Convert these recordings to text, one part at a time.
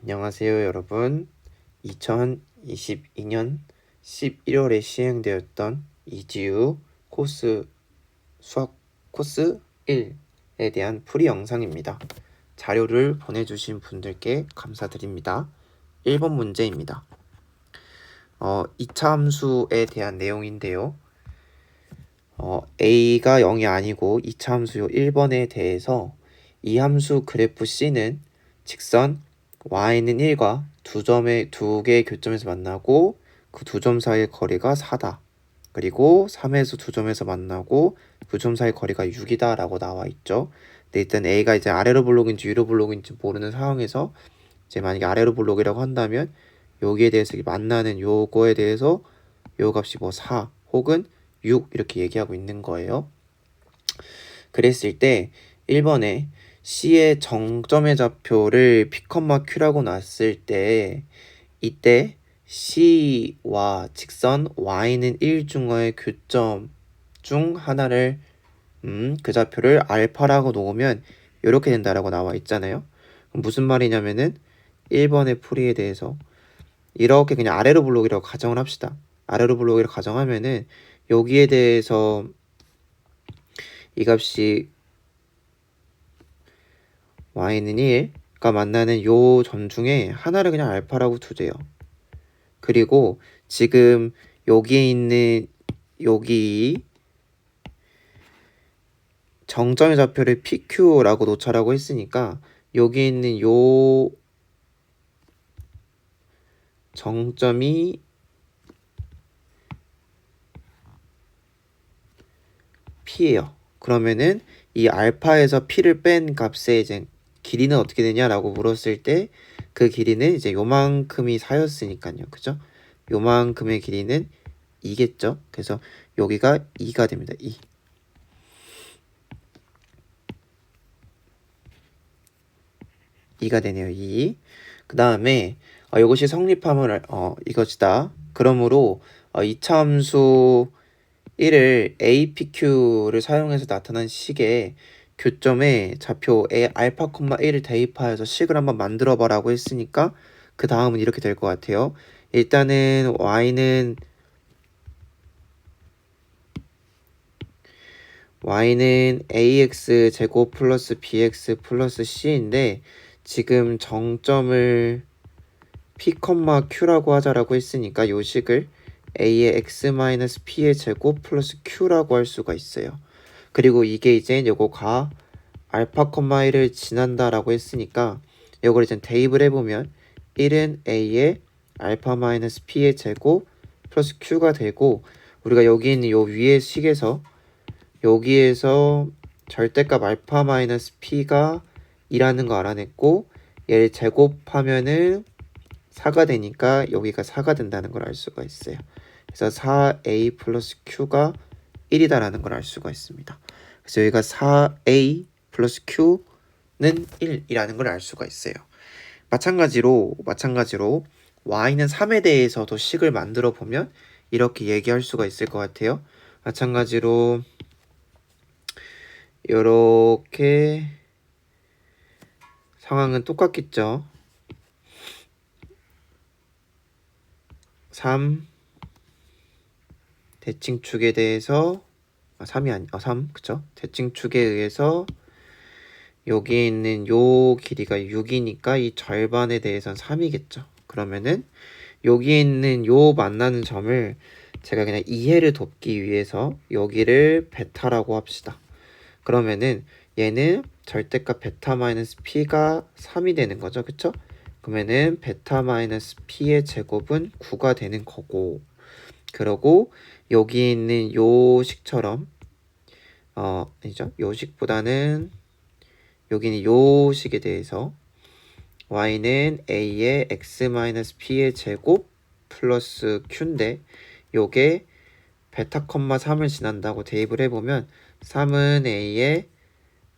안녕하세요, 여러분. 2022년 11월에 시행되었던 이지우 코스 수학 코스 1에 대한 풀이 영상입니다. 자료를 보내주신 분들께 감사드립니다. 1번 문제입니다. 2차 함수에 대한 내용인데요. A가 0이 아니고 2차 함수 1번에 대해서 이 함수 그래프 C는 직선 y는 1과 두 개의 교점에서 만나고 그 두 점 사이의 거리가 4다. 그리고 3에서 두 점에서 만나고 그 점 사이의 거리가 6이다 라고 나와 있죠. 근데 일단 A가 이제 아래로 블록인지 위로 블록인지 모르는 상황에서 이제 만약에 아래로 블록이라고 한다면 여기에 대해서 만나는 요거에 대해서 요 값이 뭐 4 혹은 6 이렇게 얘기하고 있는 거예요. 그랬을 때 1번에 C의 정점의 좌표를 P,Q라고 놨을 때 이때 C와 직선 Y는 1 중의 교점 중 하나를 그 좌표를 알파라고 놓으면 이렇게 된다라고 나와 있잖아요. 그럼 무슨 말이냐면은 1번의 풀이에 대해서 이렇게 그냥 아래로 블록이라고 가정을 합시다. 아래로 블록이라고 가정하면은 여기에 대해서 이 값이 y는 1가 만나는 요 점 중에 하나를 그냥 알파라고 두세요. 그리고 지금 여기에 있는 여기 정점의 좌표를 PQ라고 놓자라고 했으니까 여기 있는 요 정점이 P예요. 그러면은 이 알파에서 P를 뺀 값의 이제 길이는 어떻게 되냐라고 물었을 때 그 길이는 이제 요만큼이 4였으니까요. 그죠? 요만큼의 길이는 2겠죠? 그래서 여기가 2가 됩니다. 2. 가 되네요. 2. 그 다음에 이것이 성립하면 이것이다. 그러므로 2차 함수 1을 APQ를 사용해서 나타난 식의 교점에 좌표 A 알파, 1을 대입하여서 식을 한번 만들어 봐라고 했으니까 그 다음은 이렇게 될 것 같아요. 일단은 y는 ax 제곱 플러스 bx 플러스 c인데 지금 정점을 p, q라고 하자라고 했으니까 요 식을 a의 x-p의 제곱 플러스 q라고 할 수가 있어요. 그리고 이게 이제 요거가 알파, 1을 지난다라고 했으니까 요걸 이제 대입을 해보면 1은 a의 알파 마이너스 p의 제곱 플러스 q가 되고 우리가 여기 있는 요 위의 식에서 여기에서 절대값 알파 마이너스 p가 2라는 거 알아냈고 얘를 제곱하면은 4가 되니까 여기가 4가 된다는 걸 알 수가 있어요. 그래서 4a 플러스 q가 1이다라는 걸 알 수가 있습니다. 그래서 여기가 4a 플러스 q는 1이라는 걸 알 수가 있어요. 마찬가지로 y는 3에 대해서도 식을 만들어 보면 이렇게 얘기할 수가 있을 것 같아요. 마찬가지로 이렇게 상황은 똑같겠죠. 3 대칭축에 대해서 3이 아니 3 그쵸? 대칭축에 의해서 여기에 있는 요 길이가 6이니까 이 절반에 대해서는 3이겠죠. 그러면은 여기에 있는 요 만나는 점을 제가 그냥 이해를 돕기 위해서 여기를 베타라고 합시다. 그러면은 얘는 절대값 베타 마이너스 p가 3이 되는 거죠. 그쵸? 그러면은 베타 마이너스 p의 제곱은 9가 되는 거고 그러고 여기 있는 요 식처럼 아니죠? 요 식보다는 여기는 요 식에 대해서 y는 a의 x-p의 제곱 플러스 q인데 요게 베타, 3을 지난다고 대입을 해보면 3은 a의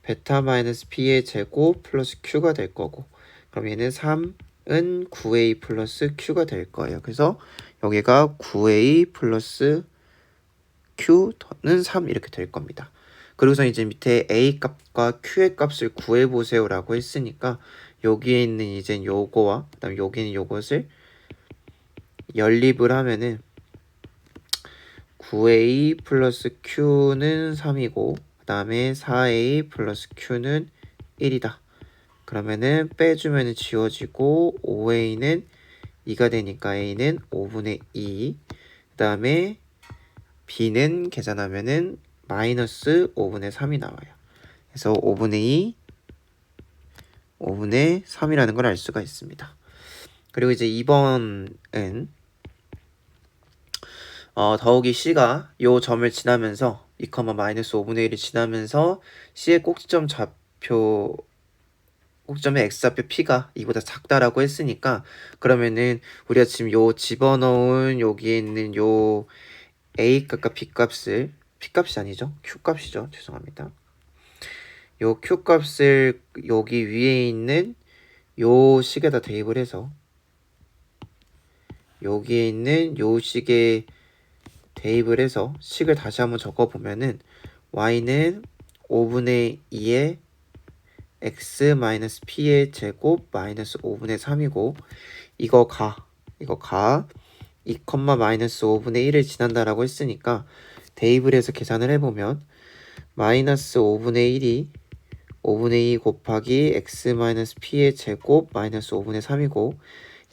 베타 마이너스 p의 제곱 플러스 q가 될 거고 그럼 얘는 3은 9a 플러스 q가 될 거예요. 그래서 여기가 9a 플러스 q는 3 이렇게 될 겁니다. 그리고서 이제 밑에 a 값과 q의 값을 구해보세요 라고 했으니까 여기에 있는 이제 요거와 그다음에 여기 있는 요것을 연립을 하면은 9a 플러스 q는 3이고 그 다음에 4a 플러스 q는 1이다. 그러면은 빼주면은 지워지고 5a는 2가 되니까 a는 5분의 2. 그 다음에 b는 계산하면은 마이너스 5분의 3이 나와요. 그래서 5분의 2, 5분의 3이라는 걸 알 수가 있습니다. 그리고 이제 2번은 더욱이 C가 요 점을 지나면서 2, 마이너스 5분의 1을 지나면서 C의 꼭지점의 X좌표 P가 이보다 작다라고 했으니까 그러면은 우리가 지금 요 집어넣은 여기에 있는 요 A 값과 B 값을 P값이 아니죠? Q값이죠. 죄송합니다. 요 Q값을 여기 위에 있는 요 식에다 대입을 해서 여기에 있는 요 식에 대입을 해서 식을 다시 한번 적어보면은 y는 5분의 2의 x 마이너스 p의 제곱 마이너스 5분의 3이고 이거 가 2, 마이너스 5분의 1을 지난다라고 했으니까 대입을 해서 계산을 해보면 마이너스 5분의 1이 5분의 2 곱하기 x 마이너스 p의 제곱 마이너스 5분의 3이고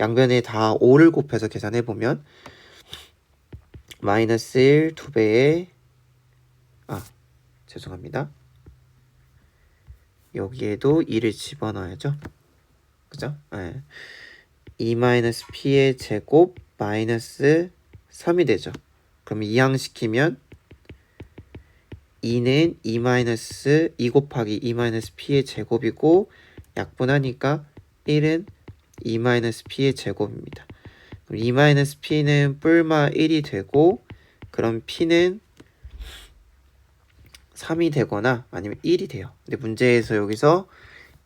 양변에 다 5를 곱해서 계산해보면 마이너스 1 2배에 죄송합니다. 여기에도 2를 집어넣어야죠. 그죠? 네. 2 마이너스 p의 제곱 마이너스 3이 되죠. 그럼 이항시키면 2는 2 곱하기 2 마이너스 p의 제곱이고 약분하니까 1은 2 마이너스 p의 제곱입니다. 그럼 2 마이너스 p는 뿔마 1이 되고 그럼 p는 3이 되거나 아니면 1이 돼요. 근데 문제에서 여기서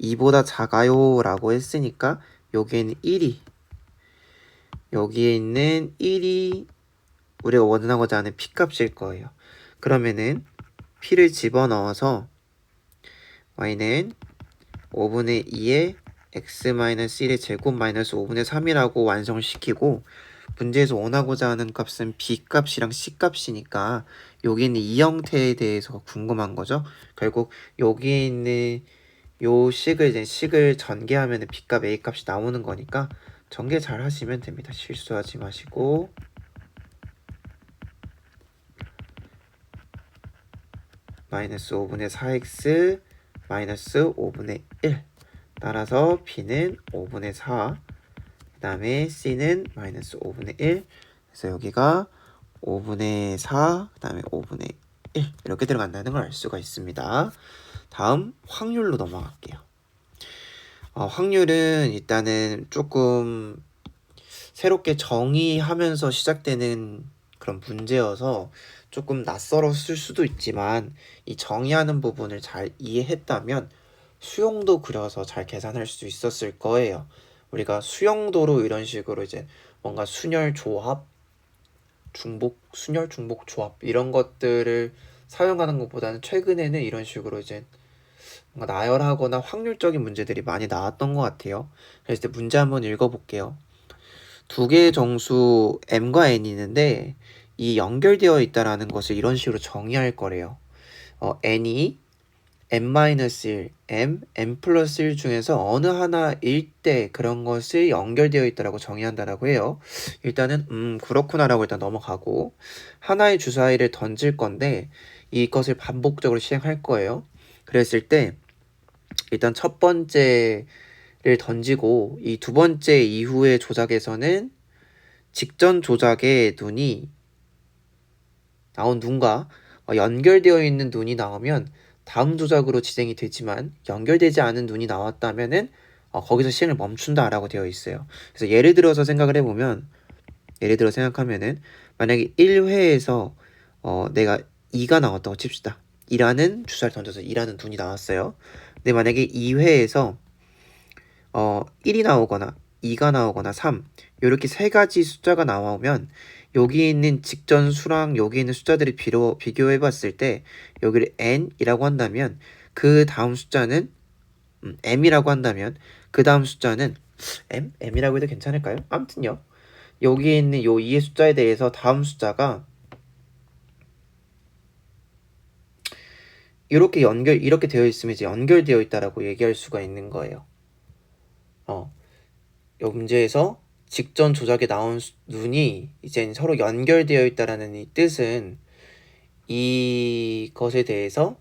2보다 작아요 라고 했으니까 여기에는 1이 여기에 있는 1이 우리가 원하고자 하는 p값일 거예요. 그러면은 p를 집어넣어서 y는 5분의 2의 x-1의 제곱 마이너스 5분의 3이라고 완성시키고 문제에서 원하고자 하는 값은 b값이랑 c값이니까 여기 있는 이 형태에 대해서 궁금한 거죠. 결국 여기에 있는 요 식을 전개하면 b값 a값이 나오는 거니까 전개 잘 하시면 됩니다. 실수하지 마시고 마이너스 5분의 4x 마이너스 5분의 1 따라서 b는 5분의 4 그 다음에 c는 마이너스 5분의 1 그래서 여기가 5분의 4 그 다음에 5분의 1 이렇게 들어간다는 걸 알 수가 있습니다. 다음 확률로 넘어갈게요. 확률은 일단은 조금 새롭게 정의하면서 시작되는 그런 문제여서 조금 낯설었을 수도 있지만 이 정의하는 부분을 잘 이해했다면 수용도 그려서 잘 계산할 수 있었을 거예요. 우리가 수용도로 이런 식으로 이제 뭔가 순열 조합, 순열 중복 조합 이런 것들을 사용하는 것보다는 최근에는 이런 식으로 이제 뭔가 나열하거나 확률적인 문제들이 많이 나왔던 것 같아요. 그래서 이제 문제 한번 읽어볼게요. 두 개의 정수 m과 n이 있는데 이 연결되어 있다라는 것을 이런 식으로 정의할 거래요. n이 m-1, m 플러스 1 중에서 어느 하나일 때 그런 것을 연결되어 있다라고 정의한다라고 해요. 일단은 그렇구나라고 일단 넘어가고 하나의 주사위를 던질 건데 이것을 반복적으로 시행할 거예요. 그랬을 때 일단 첫 번째를 던지고 이 두 번째 이후의 조작에서는 직전 조작의 눈이 나온 눈과 연결되어 있는 눈이 나오면 다음 조작으로 진행이 되지만 연결되지 않은 눈이 나왔다면은 거기서 시행을 멈춘다라고 되어 있어요. 그래서 예를 들어서 생각하면은 만약에 1회에서 내가 2가 나왔다고 칩시다. 2라는 주사를 던져서 2라는 눈이 나왔어요. 근데 만약에 2회에서 1이 나오거나 2가 나오거나 3 이렇게 세 가지 숫자가 나오면 여기 있는 직전 수랑 여기 있는 숫자들을 비교해 봤을 때 여기를 n이라고 한다면 그 다음 숫자는 m이라고 한다면 그 다음 숫자는 m이라고 해도 괜찮을까요? 아무튼요. 여기에 있는 요 2의 숫자에 대해서 다음 숫자가 이렇게 되어 있으면 이제 연결되어 있다라고 얘기할 수가 있는 거예요. 이 문제에서 직전 조작에 나온 눈이 이제 서로 연결되어 있다라는 이 뜻은 이것에 대해서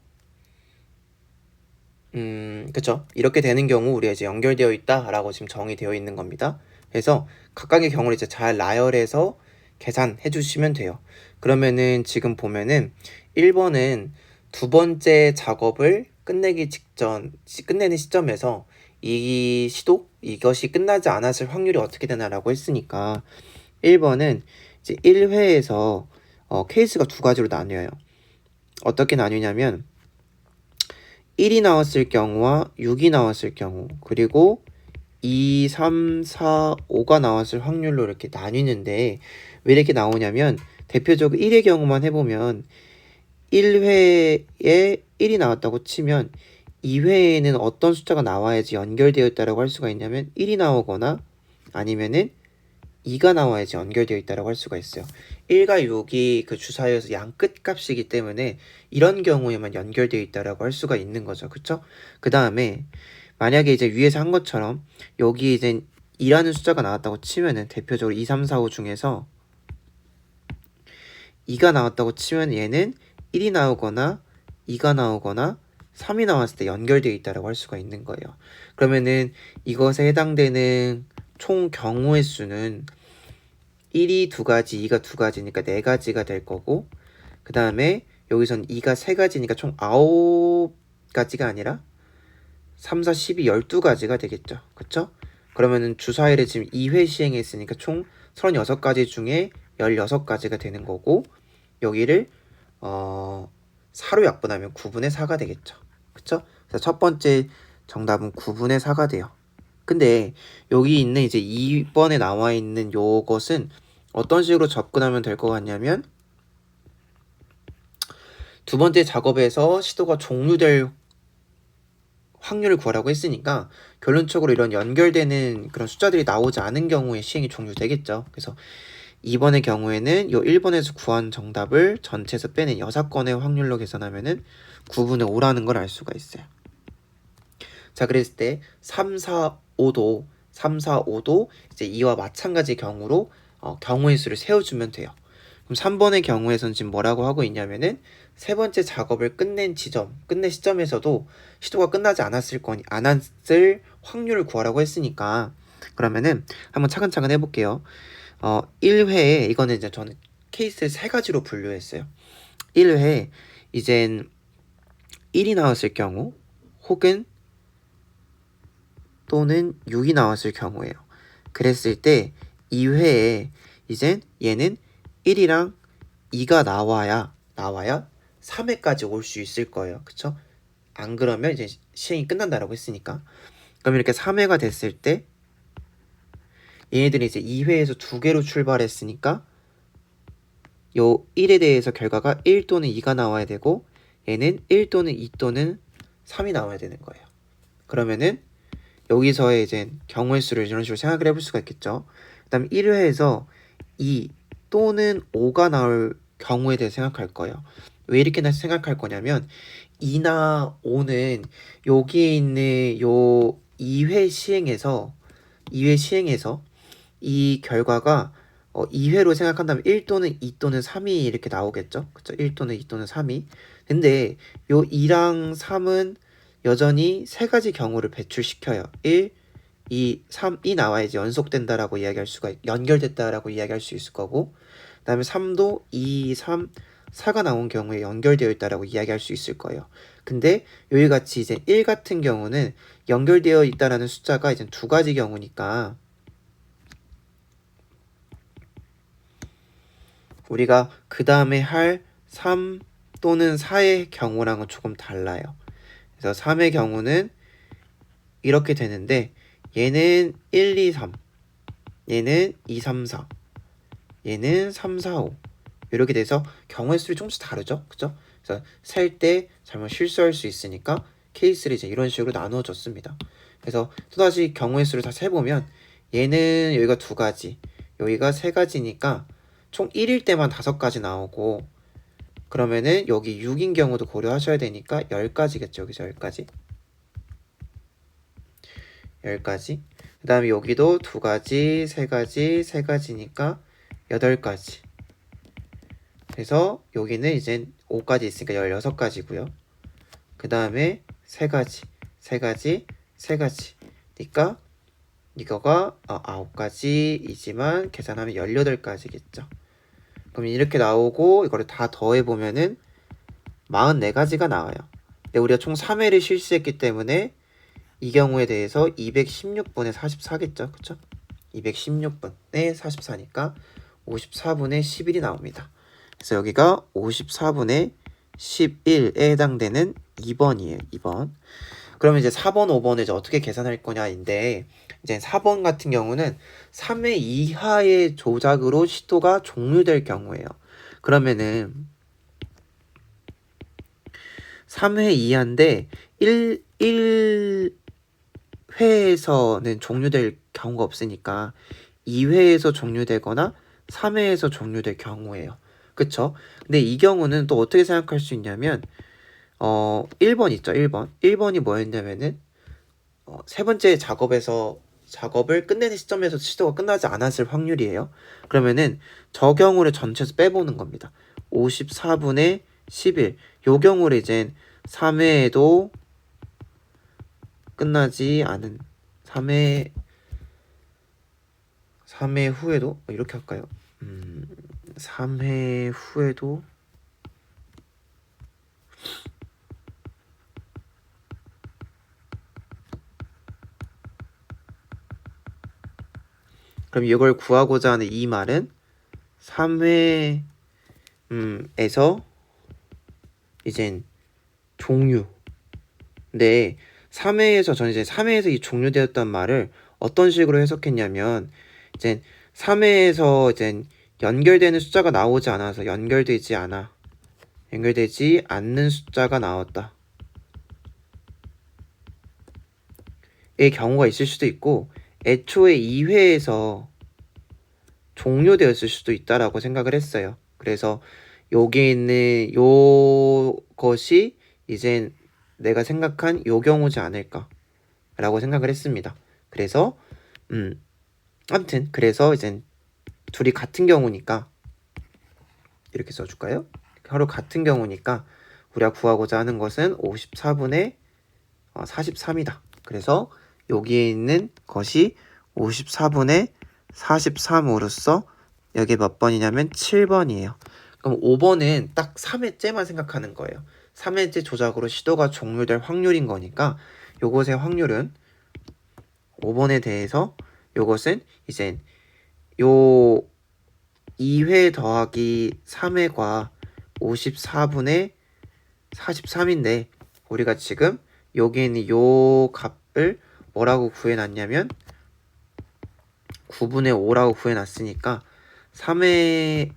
그쵸? 이렇게 되는 경우 우리가 이제 연결되어 있다라고 지금 정의되어 있는 겁니다. 그래서 각각의 경우를 이제 잘 나열해서 계산해 주시면 돼요. 그러면은 지금 보면은 1번은 두 번째 작업을 끝내는 시점에서 이것이 끝나지 않았을 확률이 어떻게 되나라고 했으니까 1번은 이제 1회에서 케이스가 두 가지로 나뉘어요. 어떻게 나뉘냐면 1이 나왔을 경우와 6이 나왔을 경우, 그리고 2, 3, 4, 5가 나왔을 확률로 이렇게 나뉘는데 왜 이렇게 나오냐면 대표적으로 1의 경우만 해보면 1회에 1이 나왔다고 치면 2회에는 어떤 숫자가 나와야지 연결되어 있다고 할 수가 있냐면 1이 나오거나 아니면은 2가 나와야지 연결되어 있다고 할 수가 있어요. 1과 6이 그 주사위에서 양 끝값이기 때문에 이런 경우에만 연결되어 있다고 할 수가 있는 거죠. 그쵸? 그 다음에 만약에 이제 위에서 한 것처럼 여기 이제 2라는 숫자가 나왔다고 치면은 대표적으로 2, 3, 4, 5 중에서 2가 나왔다고 치면 얘는 1이 나오거나 2가 나오거나 3이 나왔을 때 연결되어 있다고 할 수가 있는 거예요. 그러면은 이것에 해당되는 총 경우의 수는 1이 두 가지, 2가 두 가지니까 네 가지가 될 거고, 그 다음에 여기선 2가 세 가지니까 총 9가지가 아니라 3, 4, 12, 12가지가 되겠죠. 그쵸? 그러면은 주사위를 지금 2회 시행했으니까 총 36가지 중에 16가지가 되는 거고, 여기를 4로 약분하면 9분의 4가 되겠죠. 그쵸? 그래서 첫 번째 정답은 9분의 4가 돼요. 근데 여기 있는 이제 2번에 나와 있는 요것은 어떤 식으로 접근하면 될 것 같냐면 두 번째 작업에서 시도가 종료될 확률을 구하라고 했으니까 결론적으로 이런 연결되는 그런 숫자들이 나오지 않은 경우에 시행이 종료되겠죠. 그래서 2번의 경우에는 요 1번에서 구한 정답을 전체에서 빼낸 6건의 확률로 계산하면은 9분의 5라는 걸 알 수가 있어요. 자, 그랬을 때 3, 4, 5도 이제 2와 마찬가지 경우로 경우의 수를 세워주면 돼요. 그럼 3번의 경우에선 지금 뭐라고 하고 있냐면은 세 번째 작업을 끝낸 시점에서도 시도가 끝나지 않았을 확률을 구하라고 했으니까 그러면은 한번 차근차근 해볼게요. 1회에 이거는 이제 저는 케이스를 세 가지로 분류했어요. 1회 이젠 1이 나왔을 경우 혹은 또는 6이 나왔을 경우예요. 그랬을 때 2회에 이젠 얘는 1이랑 2가 나와야 3회까지 올 수 있을 거예요. 그쵸? 안 그러면 이제 시행이 끝난다라고 했으니까. 그럼 이렇게 3회가 됐을 때 얘네들이 이제 2회에서 두 개로 출발했으니까 요 1에 대해서 결과가 1 또는 2가 나와야 되고 얘는 1 또는 2 또는 3이 나와야 되는 거예요. 그러면은 여기서의 이제 경우의 수를 이런 식으로 생각을 해볼 수가 있겠죠. 그 다음에 1회에서 2 또는 5가 나올 경우에 대해 생각할 거예요. 왜 이렇게 생각할 거냐면 2나 5는 여기에 있는 요 2회 시행에서 이 결과가 2회로 생각한다면 1 또는 2 또는 3이 이렇게 나오겠죠. 그쵸? 1 또는 2 또는 3이. 근데 요 2랑 3은 여전히 세 가지 경우를 배출시켜요. 1, 2, 3이 나와야지 연결됐다라고 이야기할 수 있을 거고, 그 다음에 3도 2, 3, 4가 나온 경우에 연결되어 있다라고 이야기할 수 있을 거예요. 근데 여기 같이 이제 1 같은 경우는 연결되어 있다라는 숫자가 이제 두 가지 경우니까 우리가 그 다음에 할 3 또는 4의 경우랑은 조금 달라요. 그래서 3의 경우는 이렇게 되는데 얘는 1, 2, 3, 얘는 2, 3, 4, 얘는 3, 4, 5 이렇게 돼서 경우의 수를 조금씩 다르죠. 그죠? 그래서 셀 때 잘못 실수할 수 있으니까 케이스를 이제 이런 식으로 나누어 줬습니다. 그래서 또다시 경우의 수를 다 세보면 얘는 여기가 2가지, 여기가 3가지니까 총 1일 때만 5가지 나오고, 그러면은 여기 6인 경우도 고려하셔야 되니까 10가지겠죠. 여기서 10가지. 10가지. 그 다음에 여기도 2가지, 3가지, 3가지니까 8가지. 그래서 여기는 이제 5가지 있으니까 16가지고요. 그 다음에 3가지, 3가지, 3가지. 그러니까 이거가 9가지이지만 계산하면 18가지겠죠. 그럼 이렇게 나오고 이거를 다 더해보면은 44가지가 나와요. 근데 우리가 총 3회를 실시했기 때문에 이 경우에 대해서 216분의 44겠죠. 그쵸? 216분의 44니까 54분의 11이 나옵니다. 그래서 여기가 54분의 11에 해당되는 2번이에요. 2번. 그러면 이제 4번, 5번을 이제 어떻게 계산할 거냐인데, 이제 4번 같은 경우는 3회 이하의 조작으로 시도가 종료될 경우예요. 그러면은 3회 이하인데 1회에서는 종료될 경우가 없으니까 2회에서 종료되거나 3회에서 종료될 경우예요. 그쵸? 근데 이 경우는 또 어떻게 생각할 수 있냐면 1번 있죠. 1번. 1번이 뭐였냐면은 세 번째 작업을 끝내는 시점에서 시도가 끝나지 않았을 확률이에요. 그러면은 저 경우를 전체에서 빼보는 겁니다. 54분의 11. 요 경우를 이제 3회에도 끝나지 않은 3회 후에도 이렇게 할까요? 3회 후에도 그럼 이걸 구하고자 하는 이 말은 3회 에서 이젠 종료. 근데 3회에서 저는 이제 3회에서 이 종료되었단 말을 어떤 식으로 해석했냐면, 이제 3회에서 이제 연결되는 숫자가 나오지 않아서 연결되지 않는 숫자가 나왔다. 의 경우가 있을 수도 있고, 애초에 2회에서 종료되었을 수도 있다라고 생각을 했어요. 그래서 여기 있는 요것이 이제 내가 생각한 요 경우지 않을까라고 생각을 했습니다. 그래서 아무튼 그래서 이제 둘이 같은 경우니까 이렇게 써줄까요? 서로 같은 경우니까 우리가 구하고자 하는 것은 54분의 43이다. 그래서 여기에 있는 것이 54분의 43으로서 여기 몇 번이냐면 7번이에요. 그럼 5번은 딱 3회째만 생각하는 거예요. 3회째 조작으로 시도가 종료될 확률인 거니까 요것의 확률은 5번에 대해서 요것은 이제 요 2회 더하기 3회가 54분의 43인데 우리가 지금 여기 있는 요 값을 뭐라고 구해놨냐면 9분의 5라고 구해놨으니까 3회에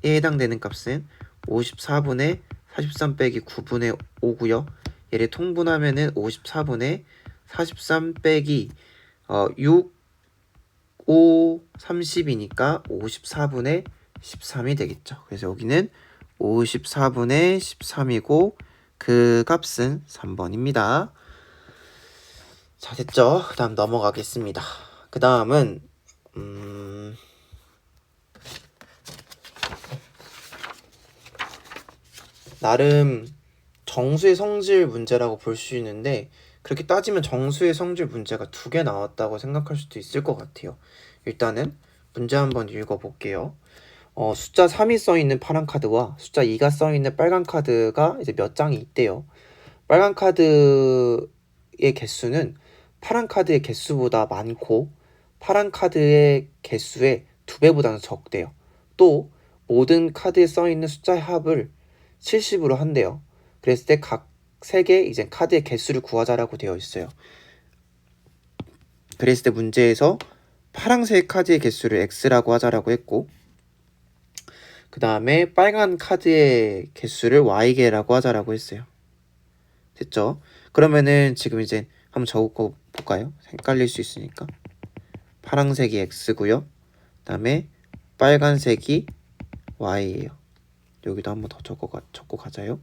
해당되는 값은 54분의 43 빼기 9분의 5고요. 얘를 통분하면은 54분의 43 빼기 6, 5, 30이니까 54분의 13이 되겠죠. 그래서 여기는 54분의 13이고 그 값은 3번입니다. 자, 됐죠? 그 다음 넘어가겠습니다. 그 다음은 나름 정수의 성질 문제라고 볼 수 있는데 그렇게 따지면 정수의 성질 문제가 2개 나왔다고 생각할 수도 있을 것 같아요. 일단은 문제 한번 읽어볼게요. 숫자 3이 써있는 파란 카드와 숫자 2가 써있는 빨간 카드가 이제 몇 장이 있대요. 빨간 카드의 개수는 파란 카드의 개수보다 많고 파란 카드의 개수의 2배보다는 적대요. 또 모든 카드에 써있는 숫자의 합을 70으로 한대요. 그랬을 때 각 3개 이제 카드의 개수를 구하자라고 되어 있어요. 그랬을 때 문제에서 파란색 카드의 개수를 X라고 하자라고 했고 그 다음에 빨간 카드의 개수를 Y개라고 하자라고 했어요. 됐죠? 그러면은 지금 이제 한번 적어 볼까요? 헷갈릴 수 있으니까. 파란색이 x고요. 그 다음에 빨간색이 y예요. 여기도 한번 더 적고 가자요.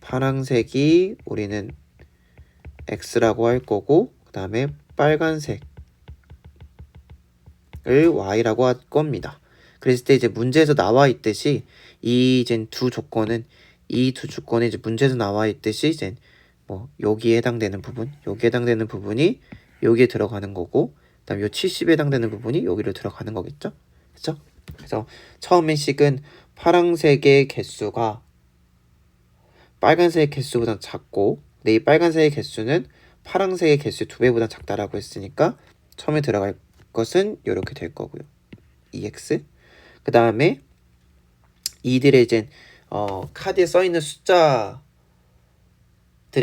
파란색이 우리는 x라고 할 거고, 그 다음에 빨간색을 y라고 할 겁니다. 그랬을 때 이제 문제에서 나와 있듯이 이 이제 두 조건은 이제 문제에서 나와 있듯이 이제 뭐 여기에 해당되는 부분, 여기에 해당되는 부분이 여기에 들어가는 거고, 그다음에 요 70에 해당되는 부분이 여기로 들어가는 거겠죠? 그렇죠? 그래서 처음에 식은 파란색의 개수가 빨간색의 개수보다 작고, 근데 이 빨간색의 개수는 파란색의 개수 2배보다 작다라고 했으니까 처음에 들어갈 것은 이렇게 될 거고요. EX. 그 다음에 이들의 이제 카드에 써 있는 숫자들의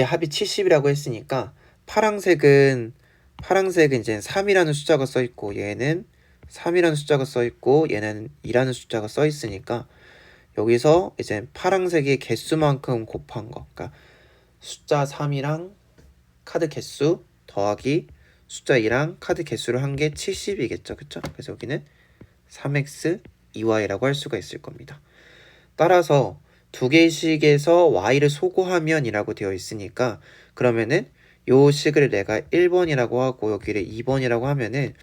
합이 70이라고 했으니까 파란색은 이제 3이라는 숫자가 써 있고, 얘는 3이라는 숫자가 써 있고, 얘는 2라는 숫자가 써 있으니까 여기서 이제 파란색의 개수만큼 곱한 거, 그러니까 숫자 3이랑 카드 개수 더하기 숫자 2랑 카드 개수를 한 게 70이겠죠. 그쵸? 그래서 여기는 3x 2y라고 할 수가 있을 겁니다. 따라서 두 개의 식에서 y를 소거하면 이라고 되어 있으니까, 그러면은 요 식을 내가 1번이라고 하고 여기를 2번이라고 하면은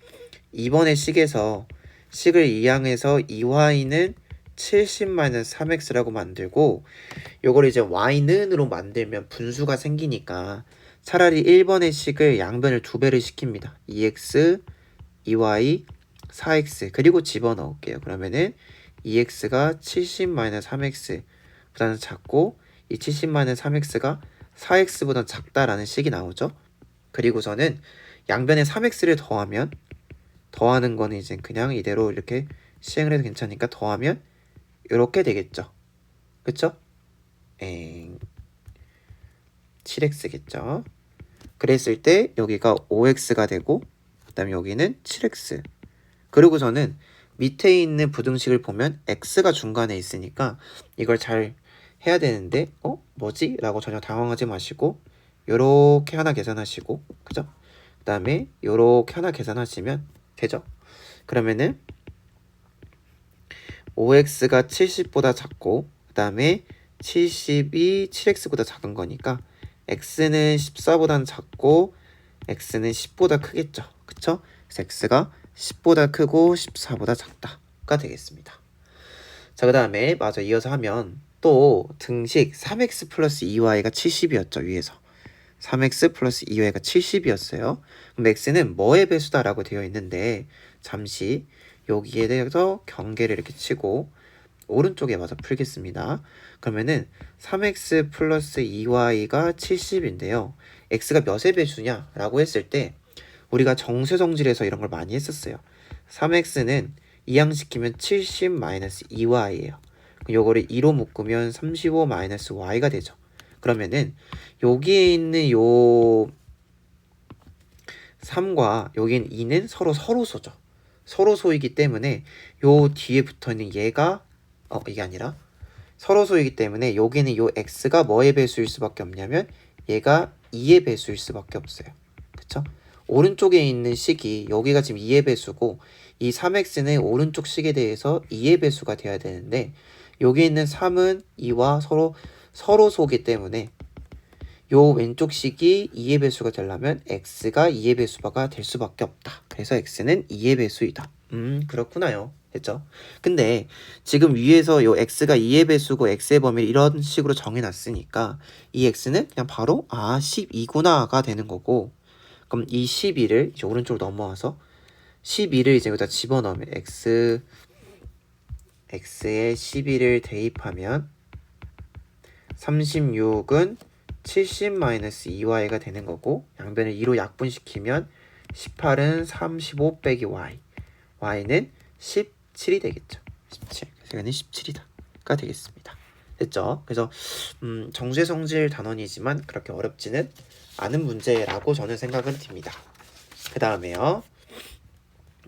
2번의 식에서 식을 이항해서 2y는 70-3x라고 만들고, 요걸 이제 y는으로 만들면 분수가 생기니까 차라리 1번의 식을 양변을 2배를 시킵니다. 2x, 2y, 4x 그리고 집어넣을게요. 그러면은 2x가 70-3x보다는 작고, 이 70-3x가 4x보다 작다라는 식이 나오죠. 그리고서는 양변에 3x를 더하면, 더하는 거는 이제 그냥 이대로 이렇게 시행을 해도 괜찮으니까 더하면 이렇게 되겠죠. 그쵸? 7x겠죠. 그랬을 때 여기가 5x가 되고, 그 다음에 여기는 7x. 그리고서는 밑에 있는 부등식을 보면 x가 중간에 있으니까 이걸 잘 해야 되는데 뭐지? 라고 전혀 당황하지 마시고 요렇게 하나 계산하시고, 그죠? 그 다음에 요렇게 하나 계산하시면 되죠. 그러면은 5x가 70보다 작고, 그 다음에 70이 7x보다 작은 거니까 x는 14보다는 작고 x는 10보다 크겠죠. 그쵸? 그래서 x가 10보다 크고 14보다 작다가 되겠습니다. 자, 그 다음에 맞아 이어서 하면 또 등식 3x 플러스 2y가 70이었죠. 위에서 3x 플러스 2y가 70이었어요. 그럼 x는 뭐의 배수다라고 되어 있는데, 잠시 여기에 대해서 경계를 이렇게 치고 오른쪽에 맞아 풀겠습니다. 그러면은 3x 플러스 2y가 70인데요. x가 몇의 배수냐 라고 했을 때 우리가 정수성질에서 이런 걸 많이 했었어요. 3x는 이항시키면 70-2y예요. 요거를 2로 묶으면 35-y가 되죠. 그러면은 여기에 있는 요 3과 여기는 2는 서로소죠. 서로소이기 때문에 요 뒤에 붙어있는 얘가 이게 아니라 서로소이기 때문에 여기는 요 x가 뭐의 배수일 수밖에 없냐면 얘가 2의 배수일 수밖에 없어요. 그쵸? 오른쪽에 있는 식이 여기가 지금 2의 배수고, 이 3x는 오른쪽 식에 대해서 2의 배수가 돼야 되는데 여기 있는 3은 2와 서로소기 때문에 요 왼쪽 식이 2의 배수가 되려면 x가 2의 배수가 될 수밖에 없다. 그래서 x는 2의 배수이다. 그렇구나요. 됐죠? 근데 지금 위에서 요 x가 2의 배수고 x의 범위를 이런 식으로 정해놨으니까 이 x는 그냥 바로 12구나가 되는 거고, 그럼 이 12를 이제 오른쪽으로 넘어와서 12를 이제 여기다 집어넣으면 x에 12를 대입하면 36은 70-2y가 되는 거고, 양변을 2로 약분시키면 18은 35 빼기 y, y는 17이 되겠죠. 17. 그래서 이거는 17이다가 되겠습니다. 됐죠? 그래서 정수의 성질 단원이지만 그렇게 어렵지는 않은 문제라고 저는 생각은 듭니다. 그 다음에요.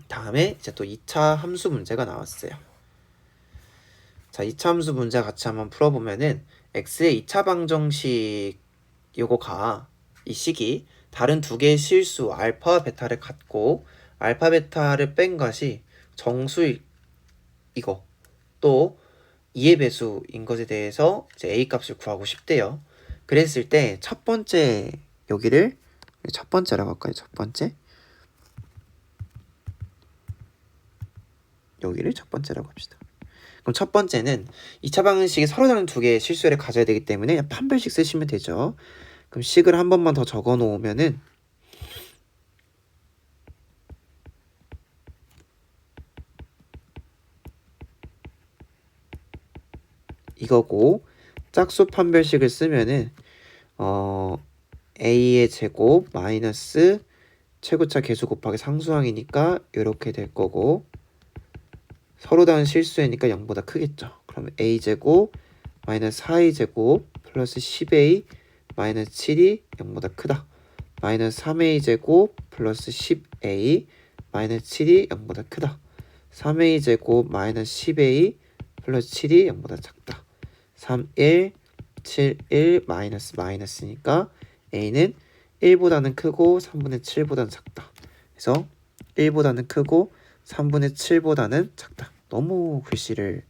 다음에 이제 또 2차 함수 문제가 나왔어요. 자, 2차 함수 문제 같이 한번 풀어보면은 x의 2차 방정식 요거가 이 식이 다른 두 개의 실수 알파와 베타를 갖고 알파 베타를 뺀 것이 정수일 이거 또 2의 배수인 것에 대해서 이제 a 값을 구하고 싶대요. 그랬을 때 첫 번째 여기를 첫 번째라고 할까요? 첫 번째 여기를 첫 번째라고 합시다. 그럼 첫 번째는 2차 방정식이 서로 다른 두 개의 실수를 가져야 되기 때문에 그냥 판별식 쓰시면 되죠. 그럼 식을 한 번만 더 적어 놓으면은 이거고 짝수 판별식을 쓰면은 a의 제곱 마이너스 최고차 계수 곱하기 상수항이니까 이렇게 될 거고 서로 다른 실수이니까 0보다 크겠죠. 그러면 a제곱 마이너스 4a제곱 플러스 10a 마이너스 7이 0보다 크다. 마이너스 3a제곱 플러스 10a 마이너스 7이 0보다 크다. 3a제곱 마이너스 10a 플러스 7이 0보다 작다. 3, 1, 7, 1 마이너스 마이너스니까 a는 1보다는 크고 3분의 7보다는 작다. 그래서 1보다는 크고 3분의 7보다는 작다. 너무 글씨를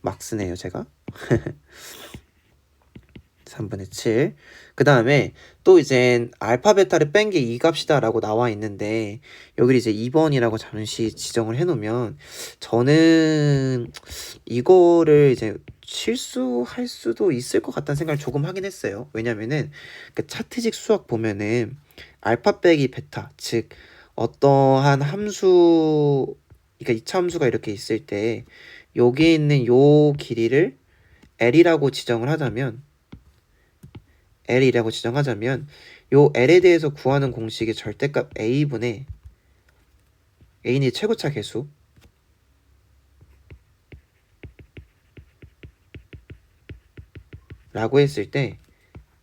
막 쓰네요 제가. 3분의 7. 그 다음에 또 이제 알파 베타를 뺀 게 이 값이다 라고 나와 있는데 여기를 이제 2번이라고 잠시 지정을 해 놓으면 저는 이거를 이제 실수할 수도 있을 것 같다는 생각을 조금 하긴 했어요. 왜냐면은 그 차트식 수학 보면은 알파 빼기 베타 즉 어떠한 함수 그러니까 2차 함수가 이렇게 있을 때 여기에 있는 요 길이를 L이라고 지정을 하자면 L이라고 지정하자면 요 L에 대해서 구하는 공식이 절대값 A분의 A는 최고차 계수 라고 했을 때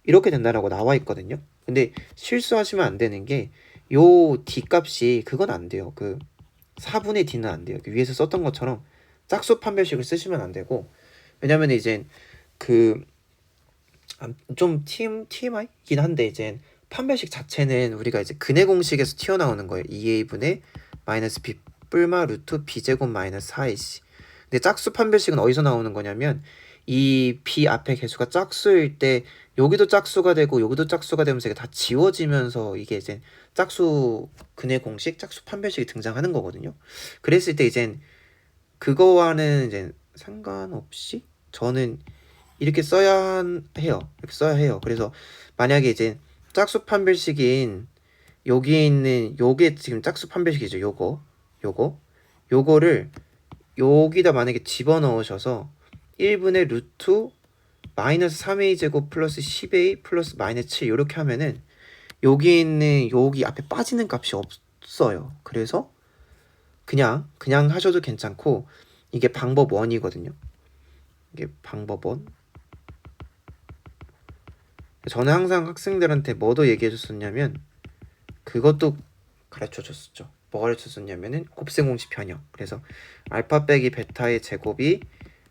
이렇게 된다라고 나와 있거든요. 근데 실수하시면 안 되는 게 요 D 값이 그건 안 돼요. 그 4분의 D는 안 돼요. 위에서 썼던 것처럼 짝수 판별식을 쓰시면 안 되고 왜냐면 이제 그 좀 TMI이긴 한데 이제 판별식 자체는 우리가 이제 근해 공식에서 튀어나오는 거예요. 2a분의 마이너스 b 뿔마 루트 b제곱 마이너스 4ac. 근데 짝수 판별식은 어디서 나오는 거냐면 이 b 앞에 개수가 짝수일 때 여기도 짝수가 되고 여기도 짝수가 되면서 이게 다 지워지면서 이게 이제 짝수 근해 공식, 짝수 판별식이 등장하는 거거든요. 그랬을 때 이제 그거와는 이제 상관없이 저는 이렇게 써야 해요. 이렇게 써야 해요. 그래서 만약에 이제 짝수 판별식인 여기에 있는 요게 지금 짝수 판별식이죠. 요거를 여기다 만약에 집어넣으셔서 1분의 루트 마이너스 3a 제곱 플러스 10a 플러스 마이너스 7 이렇게 하면은 여기 있는 여기 앞에 빠지는 값이 없어요. 그래서 그냥 하셔도 괜찮고 이게 방법 1이거든요. 이게 방법 1. 저는 항상 학생들한테 뭐도 얘기해 줬었냐면 그것도 가르쳐 줬었죠. 뭐 가르쳐 줬냐면은 곱셈 공식 변형. 그래서 알파 빼기 베타의 제곱이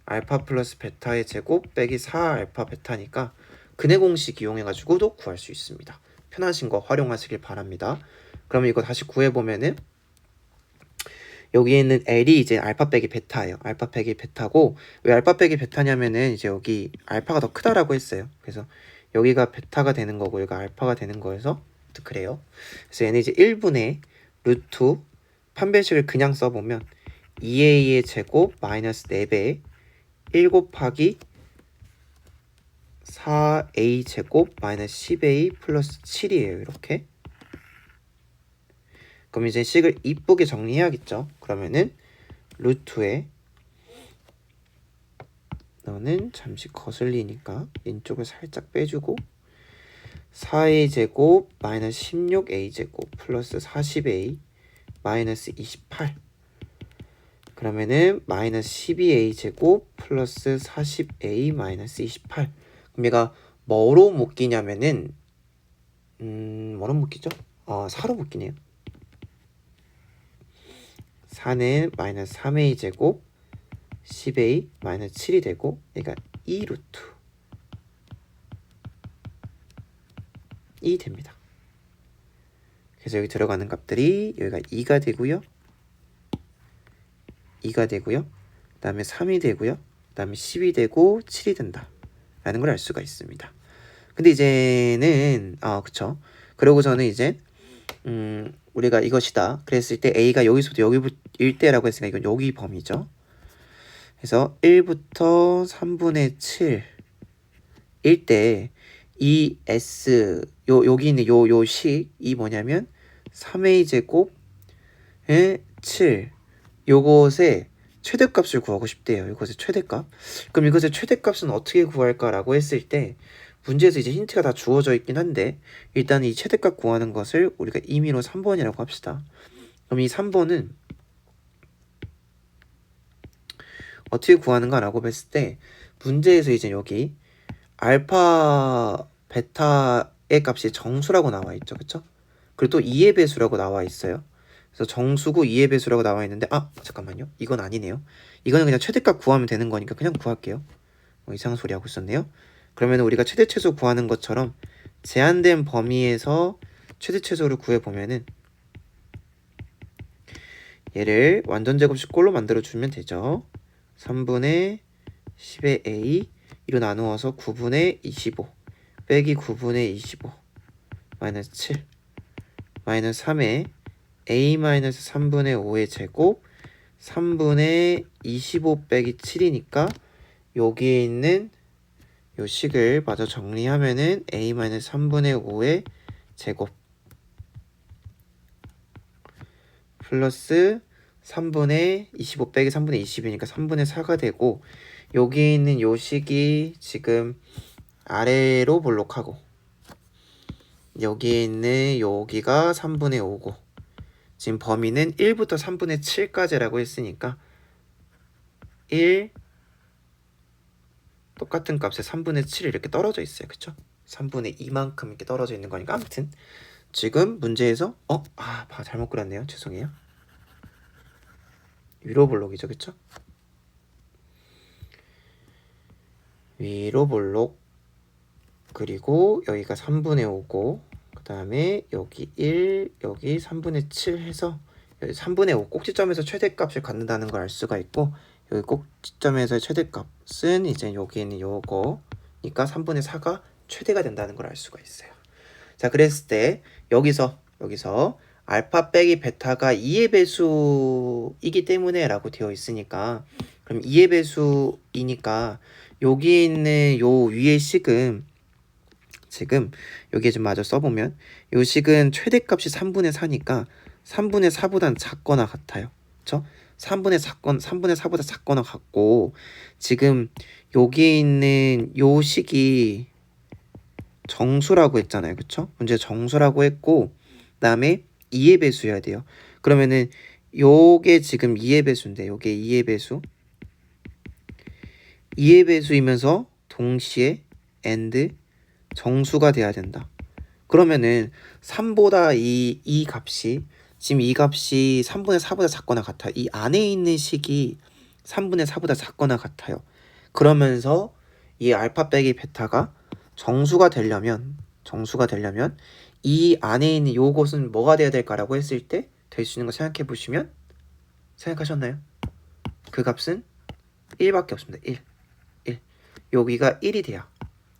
알파 플러스 베타의 제곱 빼기 4 알파 베타니까 근해 공식 이용해 가지고도 구할 수 있습니다. 편하신 거 활용하시길 바랍니다. 그러면 이거 다시 구해 보면은 여기에 있는 L이 이제 알파 빼기 베타예요. 알파 빼기 베타고 왜 알파 빼기 베타냐면은 이제 여기 알파가 더 크다라고 했어요. 그래서 여기가 베타가 되는 거고 여기가 알파가 되는 거여서 그래요. 그래서 얘는 이제 1분의 루트 판별식을 그냥 써보면 2a의 제곱 마이너스 4배 1 곱하기 4a 제곱 마이너스 10a 플러스 7이에요. 이렇게. 그럼 이제 식을 이쁘게 정리해야겠죠. 그러면은 루트에 너는 잠시 거슬리니까 왼쪽을 살짝 빼주고 4a 제곱 마이너스 16a 제곱 플러스 40a 마이너스 28 그러면은 마이너스 12a 제곱 플러스 40a 마이너스 28 그럼 얘가 뭐로 묶이냐면은 뭐로 묶이죠? 4로 묶이네요. 4는 마이너스 3a 제곱 10a 마이너스 7이 되고 얘가 2루트 2 됩니다. 그래서 여기 들어가는 값들이 여기가 2가 되고요. 2가 되고요. 그 다음에 3이 되고요. 그 다음에 10이 되고 7이 된다 라는 걸 알 수가 있습니다. 근데 이제는 그쵸. 그러고서는 이제 우리가 이것이다 그랬을 때 A가 여기서부터 여기일 때라고 했으니까 이건 여기 범위죠. 그래서 1부터 3분의 7일 때 이 S 여기 있는 요 식이 뭐냐면 3A 제곱의 7 요것의 최대값을 구하고 싶대요. 이것의 최대값. 그럼 이것의 최대값은 어떻게 구할까라고 했을 때 문제에서 이제 힌트가 다 주어져 있긴 한데 일단 이 최대값 구하는 것을 우리가 임의로 3번이라고 합시다. 그럼 이 3번은 어떻게 구하는가라고 했을 때 문제에서 이제 여기 알파 베타의 값이 정수라고 나와 있죠. 그쵸? 그리고 또 2의 배수라고 나와 있어요. 그래서 정수고 2의 배수라고 나와 있는데 잠깐만요. 이건 아니네요. 이거는 그냥 최대값 구하면 되는 거니까 그냥 구할게요. 이상한 소리 하고 있었네요. 그러면 우리가 최대 최소 구하는 것처럼 제한된 범위에서 최대 최소를 구해보면은 얘를 완전 제곱식 꼴로 만들어주면 되죠. 3분의 10의 A 이로 나누어서 9분의 25 빼기 9분의 25 마이너스 7 마이너스 3의 A 마이너스 3분의 5의 제곱 3분의 25 빼기 7이니까 여기에 있는 요 식을 마저 정리하면은 A 마이너스 3분의 5의 제곱 플러스 3분의 25 빼기 3분의 20이니까 3분의 4가 되고 여기 있는 요 식이 지금 아래로 볼록하고 여기에 있는 여기가 3분의 5고 지금 범위는 1부터 3분의 7까지라고 했으니까 1 똑같은 값에 3분의 7이 이렇게 떨어져 있어요. 그쵸? 3분의 2만큼 이렇게 떨어져 있는 거니까 아무튼 지금 문제에서 잘못 그렸네요. 죄송해요. 위로 볼록이죠. 그쵸? 위로 볼록 그리고 여기가 3분의 5고 그 다음에 여기 1 여기 3분의 7 해서 여기 3분의 5 꼭지점에서 최대값을 갖는다는 걸 알 수가 있고 여기 꼭지점에서의 최대값은 이제 여기 있는 요거니까 3분의 4가 최대가 된다는 걸 알 수가 있어요. 자 그랬을 때 여기서 알파 빼기 베타가 2의 배수이기 때문에 라고 되어 있으니까 그럼 2의 배수이니까 여기 있는 요 위의 식은 지금 여기에 좀 마저 써보면 요 식은 최대값이 3분의 4니까 3분의 4보단 작거나 같아요. 그쵸? 3분의 4보다 작거나 같고 지금 여기에 있는 요 식이 정수라고 했잖아요. 그쵸? 문제 정수라고 했고 그 다음에 2의 배수여야 돼요. 그러면은 요게 지금 2의 배수인데 요게 2의 배수 2의 배수이면서 동시에 and 정수가 돼야 된다. 그러면은 3보다 이 값이 지금 이 값이 3분의 4보다 작거나 같아요. 이 안에 있는 식이 3분의 4보다 작거나 같아요. 그러면서 이 알파 빼기 베타가 정수가 되려면 이 안에 있는 요것은 뭐가 돼야 될까라고 했을 때 될 수 있는 거 생각해 보시면 생각하셨나요? 그 값은 1밖에 없습니다. 1. 여기가 1이 돼야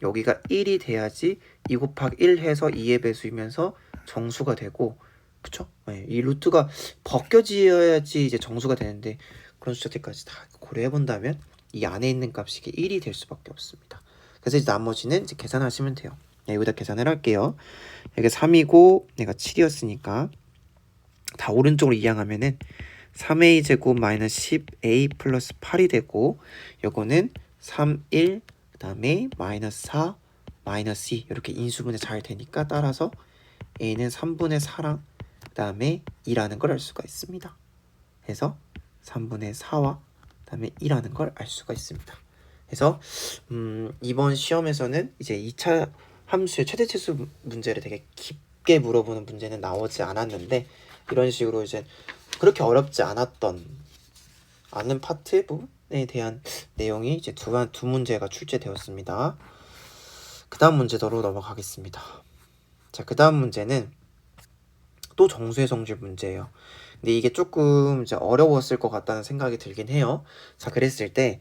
여기가 1이 돼야지 2 곱하기 1 해서 2의 배수이면서 정수가 되고 그쵸? 네, 이 루트가 벗겨져야지 이제 정수가 되는데 그런 숫자들까지 다 고려해 본다면 이 안에 있는 값이 1이 될 수밖에 없습니다. 그래서 이제 나머지는 이제 계산하시면 돼요. 네, 여기다 계산을 할게요. 여기 3이고 내가 7이었으니까 다 오른쪽으로 이항하면은 3a 제곱 마이너스 10a 플러스 8이 되고 요거는 3, 1 그 다음에 마이너스 4 마이너스 2 이렇게 인수분해 잘 되니까 따라서 a는 3분의 4랑 그 다음에 2라는 걸 알 수가 있습니다. 그래서 3분의 4와 그 다음에 2라는 걸 알 수가 있습니다. 그래서 이번 시험에서는 이제 2차 함수의 최대치수 문제를 되게 깊게 물어보는 문제는 나오지 않았는데 이런 식으로 이제 그렇게 어렵지 않았던 않은 파트 부분에 대한 내용이 이제 두 문제가 출제되었습니다. 그 다음 문제도로 넘어가겠습니다. 자, 그 다음 문제는 또 정수의 성질 문제예요. 근데 이게 조금 이제 어려웠을 것 같다는 생각이 들긴 해요. 자, 그랬을 때,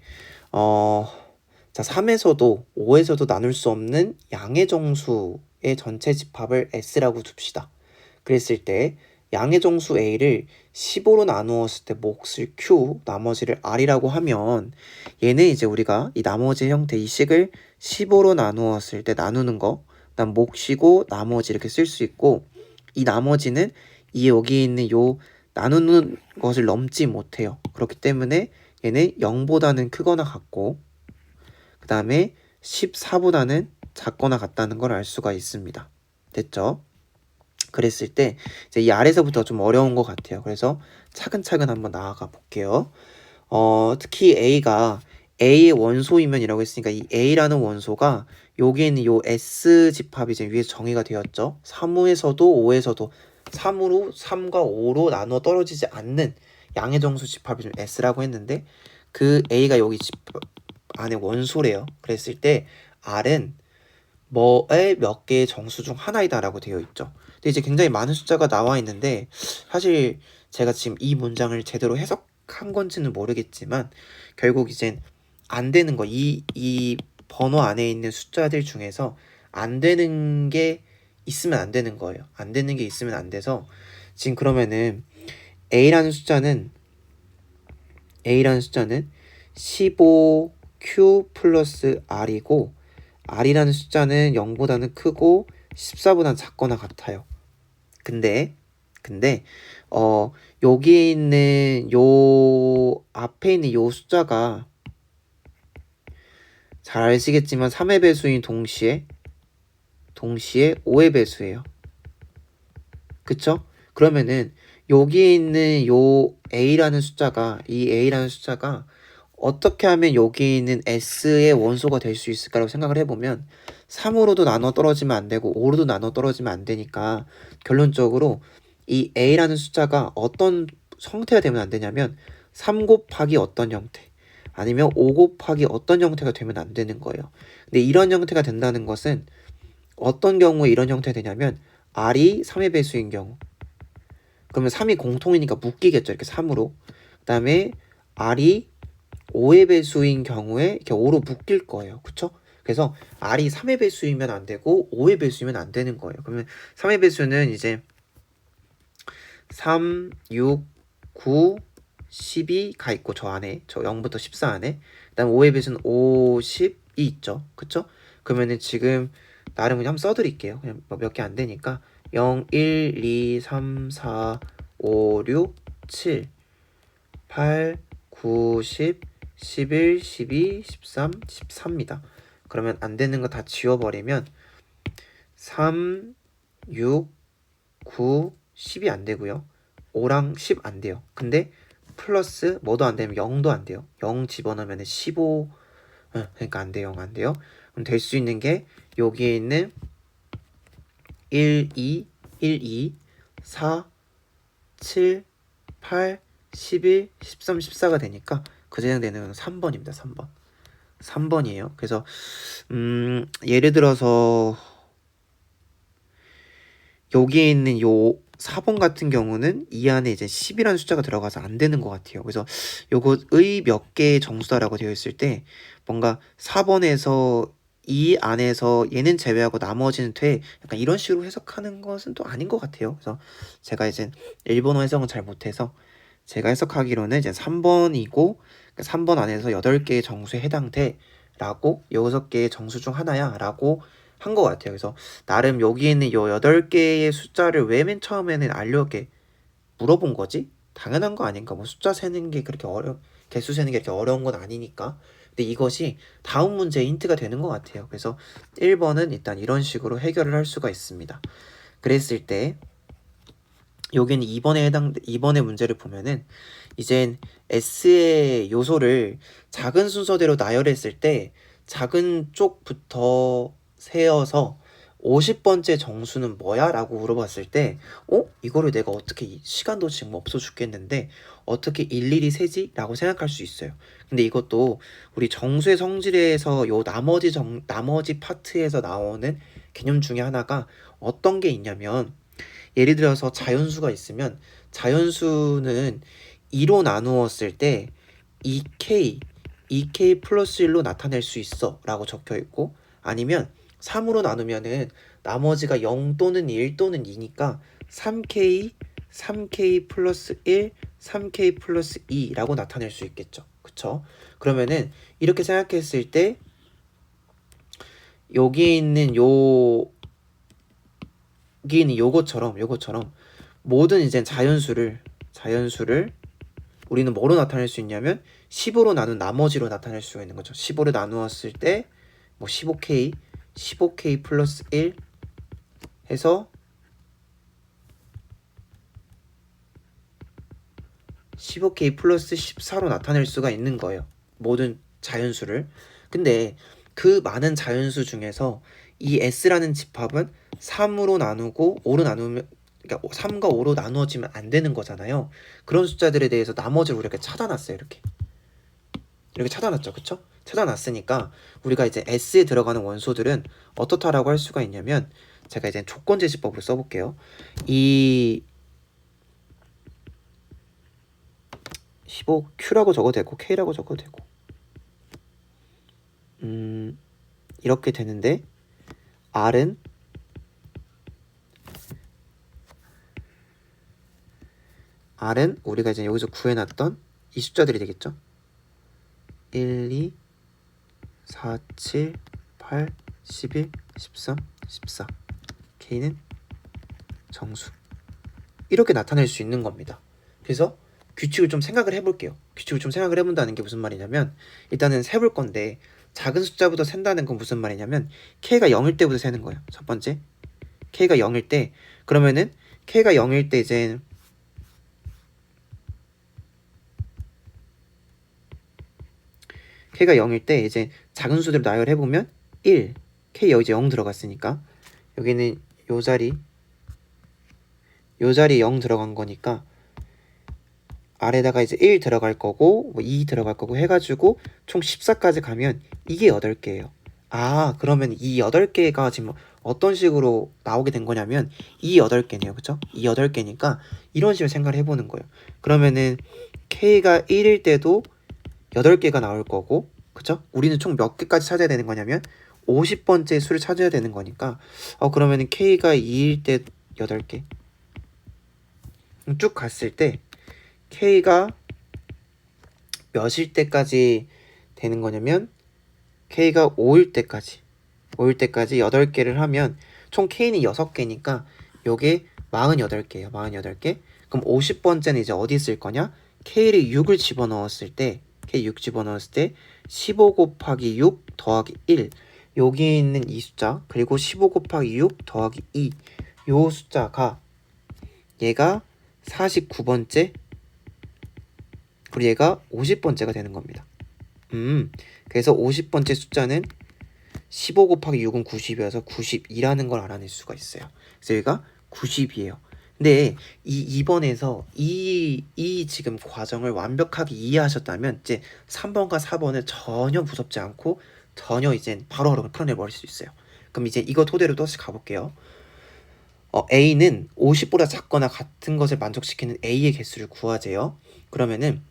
자, 3에서도 5에서도 나눌 수 없는 양의 정수의 전체 집합을 S라고 둡시다. 그랬을 때 양의 정수 A를 15로 나누었을 때 몫을 Q, 나머지를 R이라고 하면 얘는 이제 우리가 이 나머지 형태 이 식을 15로 나누었을 때 나누는 거, 그다음 몫이고 나머지 이렇게 쓸 수 있고, 이 나머지는 이 여기 있는 요 나누는 것을 넘지 못해요. 그렇기 때문에 얘는 0보다는 크거나 같고, 그 다음에 14보다는 작거나 같다는 걸 알 수가 있습니다. 됐죠? 그랬을 때 이제 이 아래서부터 좀 어려운 것 같아요. 그래서 차근차근 한번 나아가 볼게요. 특히 A가 A의 원소이면이라고 했으니까 이 A라는 원소가 여기에 있는 요 S 집합이 이제 위에서 정의가 되었죠. 3호에서도 5에서도 3으로 3과 5로 나눠 떨어지지 않는 양의 정수 집합이 좀 S라고 했는데 그 A가 여기 집합 안에 원소래요. 그랬을 때 R은 뭐의 몇 개의 정수 중 하나이다라고 되어 있죠. 근데 이제 굉장히 많은 숫자가 나와 있는데 사실 제가 지금 이 문장을 제대로 해석한 건지는 모르겠지만 결국 이젠 안 되는 거, 이 번호 안에 있는 숫자들 중에서 안 되는 게 있으면 안 되는 거예요. 안 되는 게 있으면 안 돼서 지금 그러면은 A라는 숫자는 15Q 플러스 R이고 R이라는 숫자는 0보다는 크고 14보다는 작거나 같아요. 근데 여기에 있는 요 앞에 있는 요 숫자가 잘 아시겠지만 3의 배수인 동시에 5의 배수예요. 그쵸? 그러면은 여기에 있는 요 A라는 숫자가 어떻게 하면 여기 있는 S의 원소가 될 수 있을까라고 생각을 해보면 3으로도 나눠 떨어지면 안 되고 5로도 나눠 떨어지면 안 되니까 결론적으로 이 A라는 숫자가 어떤 형태가 되면 안 되냐면 3 곱하기 어떤 형태 아니면 5 곱하기 어떤 형태가 되면 안 되는 거예요. 근데 이런 형태가 된다는 것은 어떤 경우에 이런 형태가 되냐면 R이 3의 배수인 경우, 그러면 3이 공통이니까 묶이겠죠. 이렇게 3으로. 그 다음에 R이 5의 배수인 경우에 이렇게 5로 묶일 거예요. 그쵸? 그래서 R이 3의 배수이면 안 되고 5의 배수이면 안 되는 거예요. 그러면 3의 배수는 이제 3, 6, 9, 12가 있고 저 안에, 저 0부터 14 안에, 그 다음 5의 배수는 5, 10이 있죠. 그쵸? 그러면은 지금 나름 그냥 한번 써드릴게요. 그냥 몇 개 안 되니까 0, 1, 2, 3, 4, 5, 6, 7, 8, 9, 10, 11, 12, 13, 14입니다. 그러면 안 되는 거 다 지워버리면 3, 6, 9, 10이 안 되고요. 5랑 10 안 돼요. 근데 플러스 뭐도 안 되면 0도 안 돼요. 0 집어넣으면 15, 그러니까 안 돼요. 0 안 돼요. 그럼 될 수 있는 게 여기에 있는 1, 2, 4, 7, 8, 11, 13, 14가 되니까 그 해당되는 건 3번입니다. 3번이에요. 그래서 예를 들어서 여기에 있는 요 4번 같은 경우는 이 안에 이제 10이라는 숫자가 들어가서 안 되는 것 같아요. 그래서 요것의 몇 개의 정수다라고 되어 있을 때 뭔가 4번에서 이 안에서 얘는 제외하고 나머지는 돼. 약간 이런 식으로 해석하는 것은 또 아닌 것 같아요. 그래서 제가 이제 일본어 해석은 잘 못해서 제가 해석하기로는 이제 3번이고 3번 안에서 8개의 정수에 해당돼 라고 6개의 정수 중 하나야 라고 한 것 같아요. 그래서 나름 여기 있는 요 8개의 숫자를 왜 맨 처음에는 알려게 물어본 거지? 당연한 거 아닌가? 뭐 숫자 세는 게 그렇게 개수 세는 게 이렇게 어려운 건 아니니까. 근데 이것이 다음 문제의 힌트가 되는 것 같아요. 그래서 1번은 일단 이런 식으로 해결을 할 수가 있습니다. 그랬을 때 여기는 2번의 문제를 보면은 이젠 S의 요소를 작은 순서대로 나열했을 때 작은 쪽부터 세어서 50번째 정수는 뭐야? 라고 물어봤을 때 이거를 내가 어떻게 시간도 지금 없어 죽겠는데 어떻게 일일이 세지? 라고 생각할 수 있어요. 근데 이것도 우리 정수의 성질에서 요 나머지 파트에서 나오는 개념 중에 하나가 어떤 게 있냐면 예를 들어서 자연수가 있으면 자연수는 2로 나누었을 때 2k 플러스 1로 나타낼 수 있어 라고 적혀 있고, 아니면 3으로 나누면은 나머지가 0 또는 1 또는 2니까 3k 플러스 1, 3k 플러스 2라고 나타낼 수 있겠죠. 그쵸? 그러면은 이렇게 생각했을 때 여기 있는 요것처럼 모든 이제 자연수를 우리는 뭐로 나타낼 수 있냐면 15로 나눈 나머지로 나타낼 수가 있는 거죠. 15를 나누었을 때 뭐 15k 플러스 1 해서 15k 플러스 14로 나타낼 수가 있는 거예요. 모든 자연수를. 근데 그 많은 자연수 중에서 이 s라는 집합은 3으로 나누고 5로 나누면, 그러니까 3과 5로 나누어지면 안 되는 거잖아요. 그런 숫자들에 대해서 나머지를 우리가 찾아놨어요. 이렇게 찾아놨죠. 그쵸? 찾아놨으니까 우리가 이제 s에 들어가는 원소들은 어떻다라고 할 수가 있냐면, 제가 이제 조건제시법으로 써볼게요. 이 15q라고 적어도 되고 k라고 적어도 되고 이렇게 되는데, r은 우리가 이제 여기서 구해놨던 이 숫자들이 되겠죠. 1, 2, 4, 7, 8, 11, 13, 14. k는 정수. 이렇게 나타낼 수 있는 겁니다. 그래서 규칙을 좀 생각을 해볼게요. 규칙을 좀 생각을 해본다는 게 무슨 말이냐면, 일단은 세볼 건데 작은 숫자부터 센다는 건 무슨 말이냐면 k가 0일 때부터 세는 거예요. 첫 번째, k가 0일 때, 그러면은 k가 0일 때 이제 k가 0일 때 이제 작은 수들을 나열해보면 1, k 여기 이제 0 들어갔으니까 여기는 요 자리 0 들어간 거니까 아래다가 이제 1 들어갈 거고 뭐 2 들어갈 거고 해가지고 총 14까지 가면 이게 8개예요. 아, 그러면 이 8개가 지금 어떤 식으로 나오게 된 거냐면 이 8개네요. 그쵸? 이 8개니까 이런 식으로 생각을 해보는 거예요. 그러면은 k가 1일 때도 8개가 나올 거고, 그쵸? 우리는 총 몇 개까지 찾아야 되는 거냐면 50번째 수를 찾아야 되는 거니까 그러면은 k가 2일 때 8개 쭉 갔을 때 k가 몇일 때까지 되는 거냐면 k가 5일 때까지 8개를 하면 총 k는 6개니까 요게 48개예요. 48개. 그럼 50번째는 이제 어디 쓸 거냐? k를 6을 집어넣었을 때, k 6 집어넣었을 때 15 곱하기 6 더하기 1, 여기 있는 이 숫자, 그리고 15 곱하기 6 더하기 2, 요 숫자가 얘가 49번째, 그리고 얘가 50번째가 되는 겁니다. 그래서 50번째 숫자는 15 곱하기 6은 90이어서 92라는 걸 알아낼 수가 있어요. 그래서 여기가 90이에요. 근데 이 2번에서 이 지금 과정을 완벽하게 이해하셨다면 이제 3번과 4번을 전혀 무섭지 않고 전혀 이제 바로바로 풀어내버릴 수 있어요. 그럼 이제 이거 토대로 다시 가볼게요. A는 50보다 작거나 같은 것을 만족시키는 A의 개수를 구하재요. 그러면은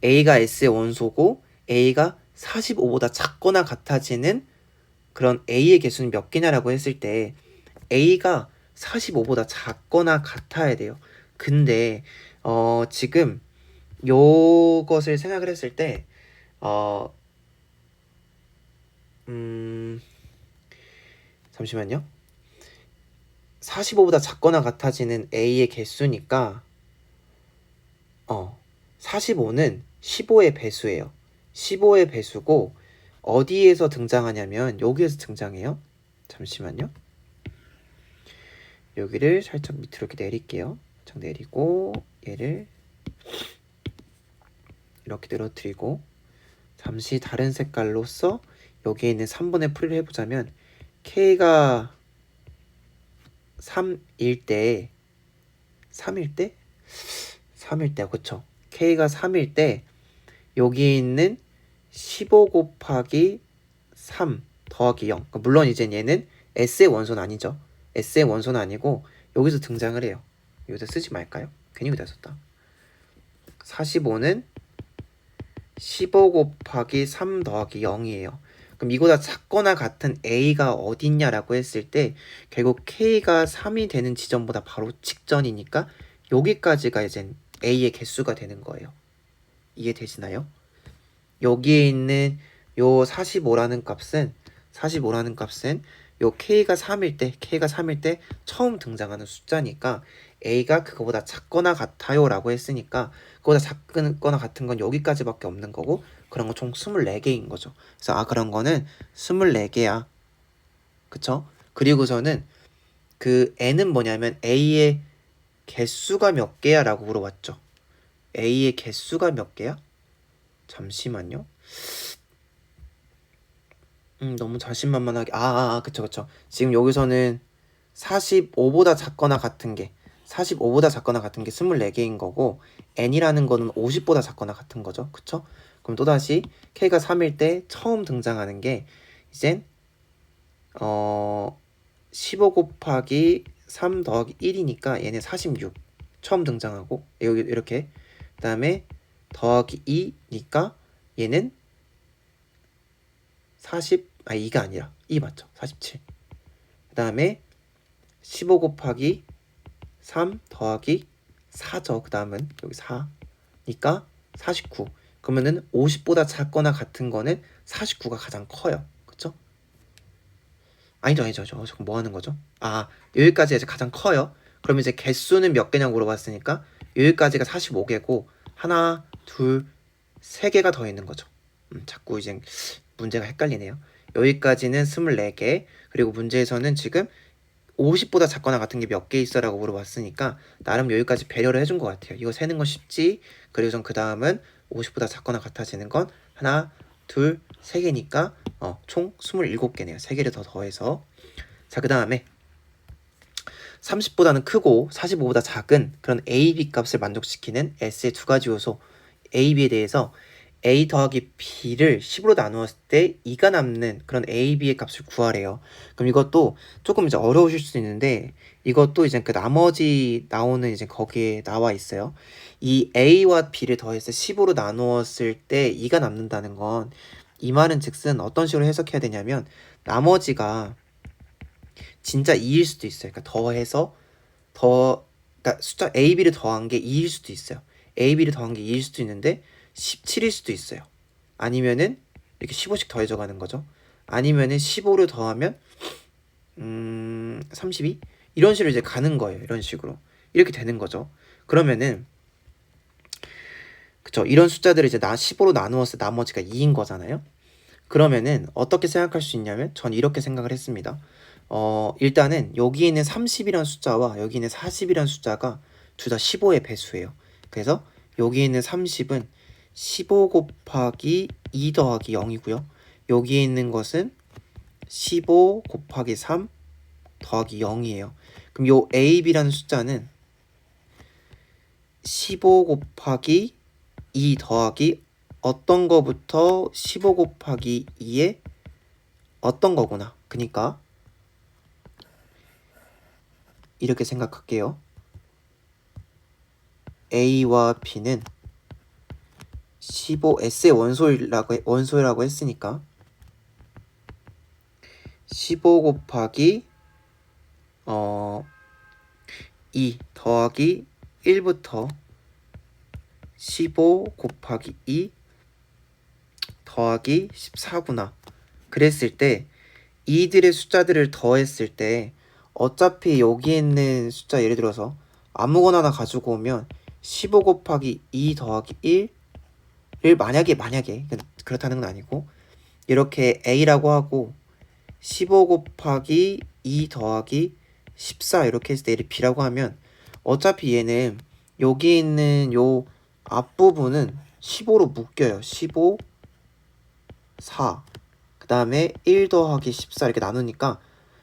A가 S의 원소고 A가 45보다 작거나 같아지는 그런 A의 개수는 몇 개냐라고 했을 때 A가 45보다 작거나 같아야 돼요. 근데 지금 요것을 생각을 했을 때 잠시만요. 45보다 작거나 같아지는 A의 개수니까 45는 15의 배수예요. 15의 배수고 어디에서 등장하냐면 여기에서 등장해요. 잠시만요. 여기를 살짝 밑으로 이렇게 내릴게요. 살짝 내리고 얘를 이렇게 늘어뜨리고 잠시 다른 색깔로서 여기에 있는 3번의 풀이를 해보자면 K가 3일 때 그쵸? K가 3일 때 여기 있는 15 곱하기 3 더하기 0, 물론 이제 얘는 S의 원소는 아니죠. S의 원소는 아니고 여기서 등장을 해요. 여기다 쓰지 말까요? 괜히 여기다 썼다. 45는 15 곱하기 3 더하기 0이에요. 그럼 이거보다 작거나 같은 A가 어딨냐라고 했을 때 결국 K가 3이 되는 지점보다 바로 직전이니까 여기까지가 이제 A의 개수가 되는 거예요. 이해되시나요? 여기에 있는 요 45라는 값은 요 K가 3일 때 처음 등장하는 숫자니까 A가 그거보다 작거나 같아요 라고 했으니까 그거보다 작거나 같은 건 여기까지밖에 없는 거고 그런 거 총 24개인 거죠. 그래서 그런 거는 24개야. 그쵸? 그리고서는 그 N은 뭐냐면 A의 개수가 몇 개야 라고 물어봤죠. A의 개수가 몇 개야? 잠시만요. 너무 자신만만하게 그쵸. 지금 여기서는 45보다 작거나 같은 게 24개인 거고 n이라는 거는 50보다 작거나 같은 거죠. 그쵸? 그럼 또다시 k가 3일 때 처음 등장하는 게 이젠 15 곱하기 3 더하기 1이니까 얘는 46 처음 등장하고 여기 이렇게 그 다음에 더하기 2니까 얘는 2가 아니라 2 맞죠? 47. 그 다음에 15 곱하기 3 더하기 4죠. 그 다음은 여기 4니까 49. 그러면은 50보다 작거나 같은 거는 49가 가장 커요. 그쵸? 아니죠. 그럼 뭐 하는 거죠? 여기까지 이제 가장 커요. 그럼 이제 개수는 몇 개냐고 물어봤으니까 여기까지가 45개고 하나, 둘, 세 개가 더 있는 거죠. 자꾸 이제 문제가 헷갈리네요. 여기까지는 24개. 그리고 문제에서는 지금 50보다 작거나 같은 게 몇 개 있어 라고 물어봤으니까 나름 여기까지 배려를 해준 것 같아요. 이거 세는 건 쉽지. 그리고 그 다음은 50보다 작거나 같아지는 건 하나, 둘, 세 개니까 총 27개네요. 3개를 더 더해서. 자, 그 다음에 30보다는 크고 45보다 작은 그런 A, B 값을 만족시키는 S의 두 가지 요소 A, B에 대해서 A 더하기 B를 10으로 나누었을 때 2가 남는 그런 A, B의 값을 구하래요. 그럼 이것도 조금 이제 어려우실 수도 있는데 이것도 이제 그 나머지 나오는 이제 거기에 나와 있어요. 이 A와 B를 더해서 10으로 나누었을 때 2가 남는다는 건 이 말은 즉슨 어떤 식으로 해석해야 되냐면 나머지가 진짜 2일 수도 있어요. 그러니까 그러니까 숫자 A, B를 더한 게 2일 수도 있어요. A, B를 더한 게 2일 수도 있는데 17일 수도 있어요. 아니면은 이렇게 15씩 더해져 가는 거죠. 아니면은 15를 더하면 32 이런 식으로 이제 가는 거예요. 이런 식으로 이렇게 되는 거죠. 그러면은 그쵸, 이런 숫자들을 이제 15로 나누었을 때 나머지가 2인 거잖아요. 그러면은 어떻게 생각할 수 있냐면 전 이렇게 생각을 했습니다. 일단은 여기 있는 30이라는 숫자와 여기 있는 40이라는 숫자가 둘 다 15의 배수예요. 그래서 여기 있는 30은 15 곱하기 2 더하기 0이고요. 여기에 있는 것은 15 곱하기 3 더하기 0이에요. 그럼 요 A, B라는 숫자는 15 곱하기 2 더하기 어떤 거부터 15 곱하기 2에 어떤 거구나. 그니까 이렇게 생각할게요. A와 B는 15S의 원소라고 했으니까 15 곱하기 2 더하기 1부터 15 곱하기 2 더하기 14구나. 그랬을 때 이들의 숫자들을 더했을 때 어차피 여기 있는 숫자 예를 들어서 아무거나 하나 가지고 오면 15 곱하기 2 더하기 1을 만약에 그렇다는 건 아니고 이렇게 A라고 하고 15 곱하기 2 더하기 14 이렇게 했을 때 얘를 B라고 하면 어차피 얘는 여기 있는 요 앞부분은 15로 묶여요. 15, 4 그 다음에 1 더하기 14 이렇게 나누니까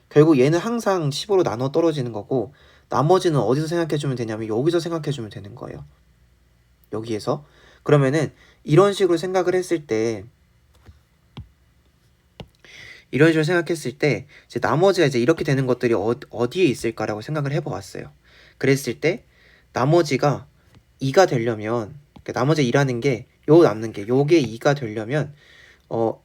결국 얘는 항상 15로 나눠 떨어지는 거고 나머지는 어디서 생각해주면 되냐면 여기서 생각해주면 되는 거예요. 여기에서. 그러면은 이런 식으로 생각을 했을 때 이런 식으로 생각했을 때 이제 나머지가 이제 이렇게 되는 것들이 어디에 있을까라고 생각을 해보았어요. 그랬을 때 나머지가 2가 되려면 그러니까 나머지 2라는 게 요 남는 게 요게 2가 되려면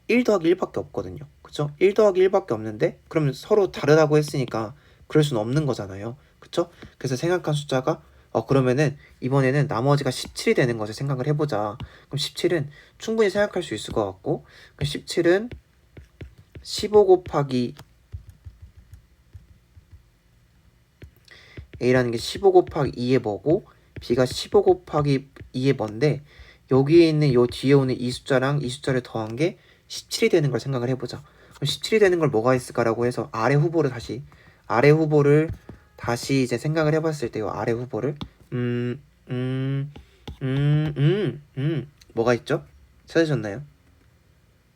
1 더하기 1밖에 없거든요. 그쵸? 1 더하기 1밖에 없는데 그러면 서로 다르다고 했으니까 그럴 수는 없는 거잖아요. 그쵸? 그래서 생각한 숫자가 그러면은 이번에는 나머지가 17이 되는 것을 생각을 해보자. 그럼 17은 충분히 생각할 수 있을 것 같고 그럼 17은 15 곱하기 A라는 게 15 곱하기 2의 뭐고 B가 15 곱하기 2의 뭔데 여기에 있는 요 뒤에 오는 이 숫자랑 이 숫자를 더한 게 17이 되는 걸 생각을 해보자. 그럼 17이 되는 걸 뭐가 있을까라고 해서 아래 후보를 다시 이제 생각을 해봤을 때 요 아래 후보를 뭐가 있죠? 찾으셨나요?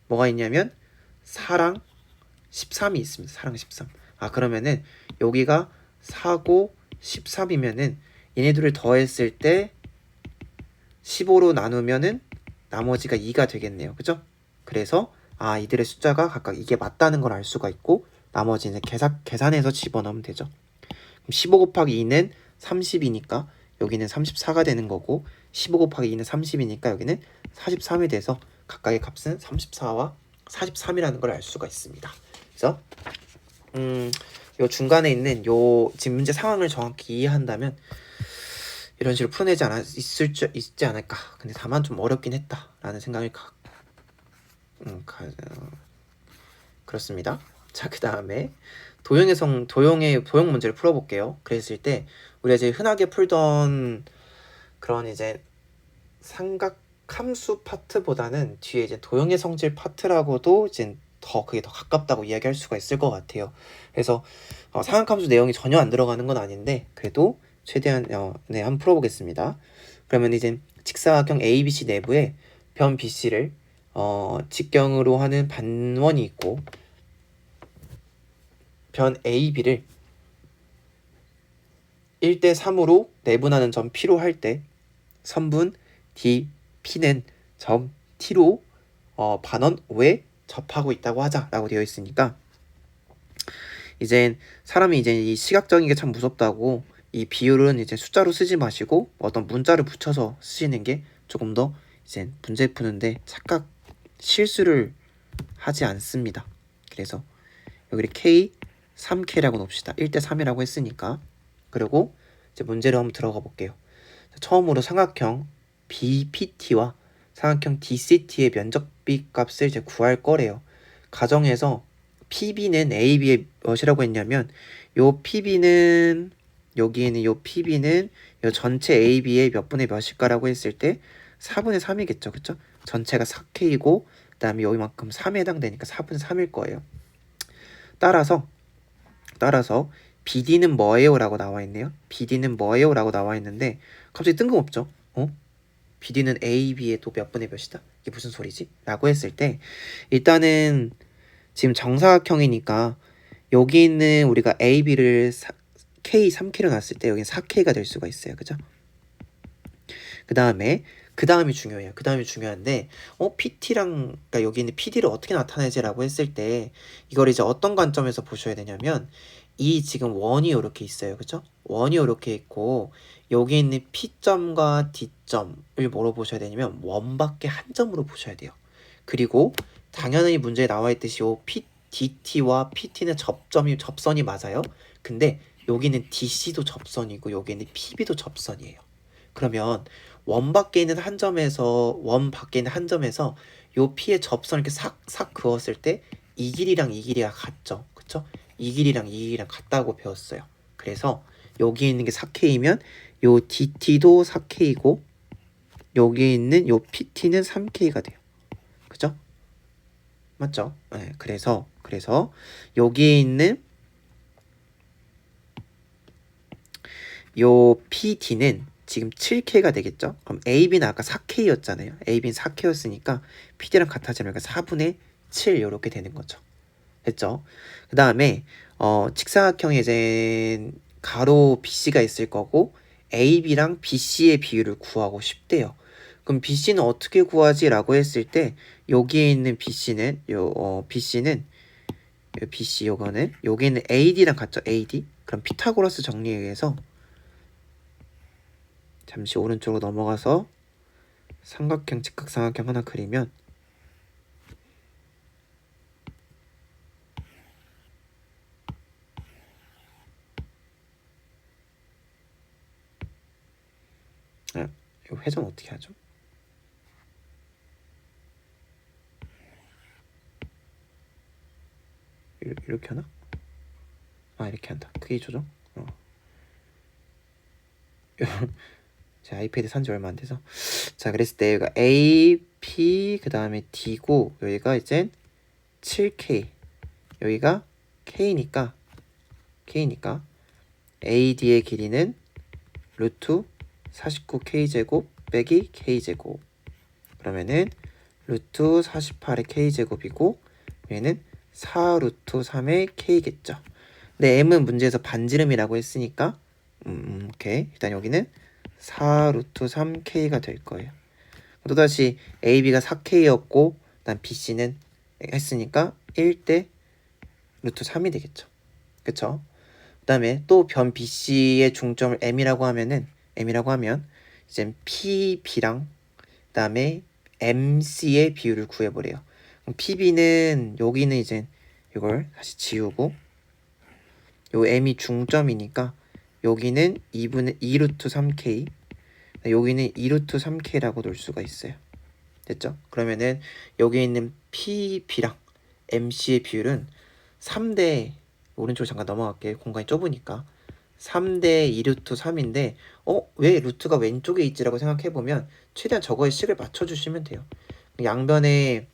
뭐가 있냐면 4랑 13이 있습니다. 4랑 13. 그러면은 여기가 4고 13이면은 얘네들을 더했을 때 15로 나누면은 나머지가 2가 되겠네요. 그죠? 그래서 이들의 숫자가 각각 이게 맞다는 걸 알 수가 있고 나머지는 계산해서 집어넣으면 되죠. 그럼 15 곱하기 2는 30이니까 여기는 34가 되는 거고 15 곱하기 2는 30이니까 여기는 43이 돼서 각각의 값은 34와 43이라는 걸 알 수가 있습니다. 그래서 요 중간에 있는 요 지금 문제 상황을 정확히 이해한다면 이런 식으로 풀어내지 있지 않을까. 근데 다만 좀 어렵긴 했다라는 생각이 그렇습니다. 자, 그 다음에 도형 문제를 풀어볼게요. 그랬을 때 우리가 이제 흔하게 풀던 그런 이제 삼각함수 파트보다는 뒤에 이제 도형의 성질 파트라고도 이제 그게 더 가깝다고 이야기할 수가 있을 것 같아요. 그래서 삼각함수 내용이 전혀 안 들어가는 건 아닌데 그래도 최대한 한번 풀어보겠습니다. 그러면 이제 직사각형 ABC 내부에 변 BC를 직경으로 하는 반원이 있고 변 AB를 1대 3으로 내분하는 점 P로 할 때 선분 DP는 점 T로 반원 O에 접하고 있다고 하자라고 되어 있으니까 이젠 사람이 이제 이 시각적인 게 참 무섭다고 이 비율은 이제 숫자로 쓰지 마시고 어떤 문자를 붙여서 쓰시는 게 조금 더 이제 문제 푸는데 실수를 하지 않습니다. 그래서 여기를 K 3K라고 놓읍시다. 1대 3이라고 했으니까. 그리고 이제 문제를 한번 들어가 볼게요. 처음으로 삼각형 BPT와 삼각형 DCT의 면적비 값을 이제 구할 거래요. 가정에서 PB는 AB의 몇이라고 했냐면 요 PB는 여기에는 요 PB는 요 전체 AB의 몇 분의 몇일까라고 했을 때 4분의 3이겠죠. 그쵸? 전체가 4K이고 그 다음에 여기만큼 3에 해당되니까 4분의 3일 거예요. 따라서 BD는 뭐예요? 라고 나와 있네요. BD는 뭐예요? 라고 나와 있는데 갑자기 뜬금없죠? BD는 AB의 또 몇 분의 몇이다? 이게 무슨 소리지? 라고 했을 때 일단은 지금 정사각형이니까 여기 있는 우리가 AB를 K 3K로 놨을 때 여기는 4K가 될 수가 있어요. 그죠? 그 다음이 중요해요. 그 다음이 중요한데 PT랑 그러니까 여기 있는 PD를 어떻게 나타내지라고 했을 때 이걸 이제 어떤 관점에서 보셔야 되냐면 이 지금 원이 이렇게 있어요. 그죠? 원이 이렇게 있고 여기 있는 P점과 D점을 뭐로 보셔야 되냐면 원밖에 한 점으로 보셔야 돼요. 그리고 당연히 문제에 나와 있듯이 요 DT와 PT는 접선이 맞아요. 근데 여기는 DC도 접선이고 여기는 PB도 접선이에요. 그러면 원 밖에 있는 한 점에서 요 P의 접선을 이렇게 싹 그었을 때 이 길이랑 이 길이가 같죠. 그쵸? 이 길이랑 이 길이랑 같다고 배웠어요. 그래서 여기 있는 게 4K면 요 DT도 4K고 여기 있는 요 PT는 3K가 돼요. 그죠? 맞죠? 네, 그래서 여기에 있는 요 PD는 지금 7K가 되겠죠? 그럼 AB는 아까 4K였잖아요. AB는 4K였으니까 PD랑 같아지면 4분의 7 이렇게 되는 거죠. 됐죠? 그 다음에 직사각형에 이제 가로 BC가 있을 거고 AB랑 BC의 비율을 구하고 싶대요. 그럼 BC는 어떻게 구하지? 라고 했을 때 여기에 있는 BC는 BC는 BC 요거는 여기는 AD랑 같죠? AD. 그럼 피타고라스 정리에 의해서 잠시 오른쪽으로 넘어가서 삼각형, 직각삼각형 하나 그리면 이 회전 어떻게 하죠? 이렇게 하나? 이렇게 한다. 크기 조정. 제 아이패드 산지 얼마 안 돼서. 자, 그랬을 때 여기가 A, P 그 다음에 D고 여기가 이제 7K 여기가 K니까 AD의 길이는 루트 49K제곱 빼기 K제곱. 그러면은 루트 48의 K제곱이고 얘는 4 루트 3의 K겠죠. 근데 M은 문제에서 반지름이라고 했으니까 오케이. 일단 여기는 4 루트 3K가 될 거예요. 또다시 AB가 4K였고 난 BC는 했으니까 1대 루트 3이 되겠죠. 그쵸? 그 다음에 또 변 BC의 중점을 M이라고 하면 이제 PB랑 그 다음에 MC의 비율을 구해보래요. 그럼 PB는 여기는 이제 이걸 다시 지우고 요 M이 중점이니까 여기는 2분의 2 루트 3K 여기는 2 루트 3K라고 놓을 수가 있어요. 됐죠? 그러면은 여기 있는 PB랑 MC의 비율은 3대 오른쪽으로 잠깐 넘어갈게요. 공간이 좁으니까 3대 2 루트 3인데 왜 루트가 왼쪽에 있지라고 생각해보면 최대한 저거의 식을 맞춰주시면 돼요. 양변에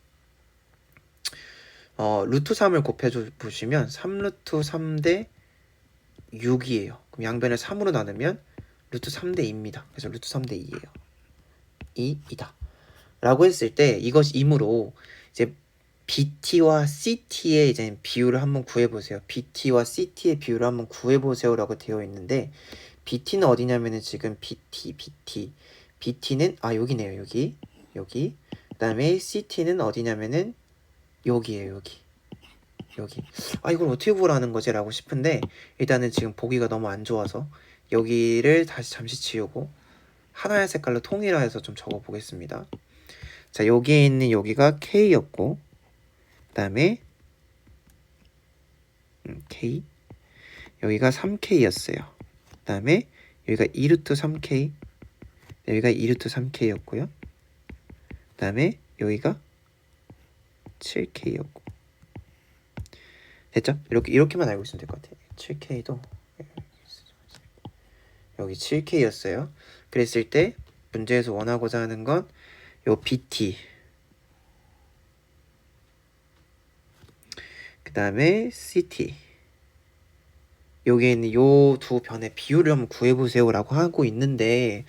루트 3을 곱해보시면 3 루트 3대 6이에요. 그럼 양변을 3으로 나누면 루트 3대 2입니다. 그래서 루트 3대 2예요. 2이다. 라고 했을 때 이것이 이므로 이제 BT와 CT의 이제 비율을 한번 구해보세요. BT와 CT의 비율을 한번 구해보세요라고 되어 있는데 BT는 어디냐면은 지금 BT는 여기네요. 여기. 그다음에 CT는 어디냐면은 여기에요. 여기. 이걸 어떻게 구하라는 거지라고 싶은데 일단은 지금 보기가 너무 안 좋아서 여기를 다시 잠시 지우고 하나의 색깔로 통일해서 좀 적어 보겠습니다. 자, 여기에 있는 여기가 K였고 그 다음에 K 여기가 3K였어요. 그 다음에 여기가 2루트 3K 여기가 2루트 3K였고요. 그 다음에 여기가 7K였고 됐죠? 이렇게만 알고 있으면 될 것 같아요. 7K도 여기 7K였어요. 그랬을 때 문제에서 원하고자 하는 건 요 BT 그 다음에 CT 여기에 있는 요 두 변의 비율을 한번 구해보세요 라고 하고 있는데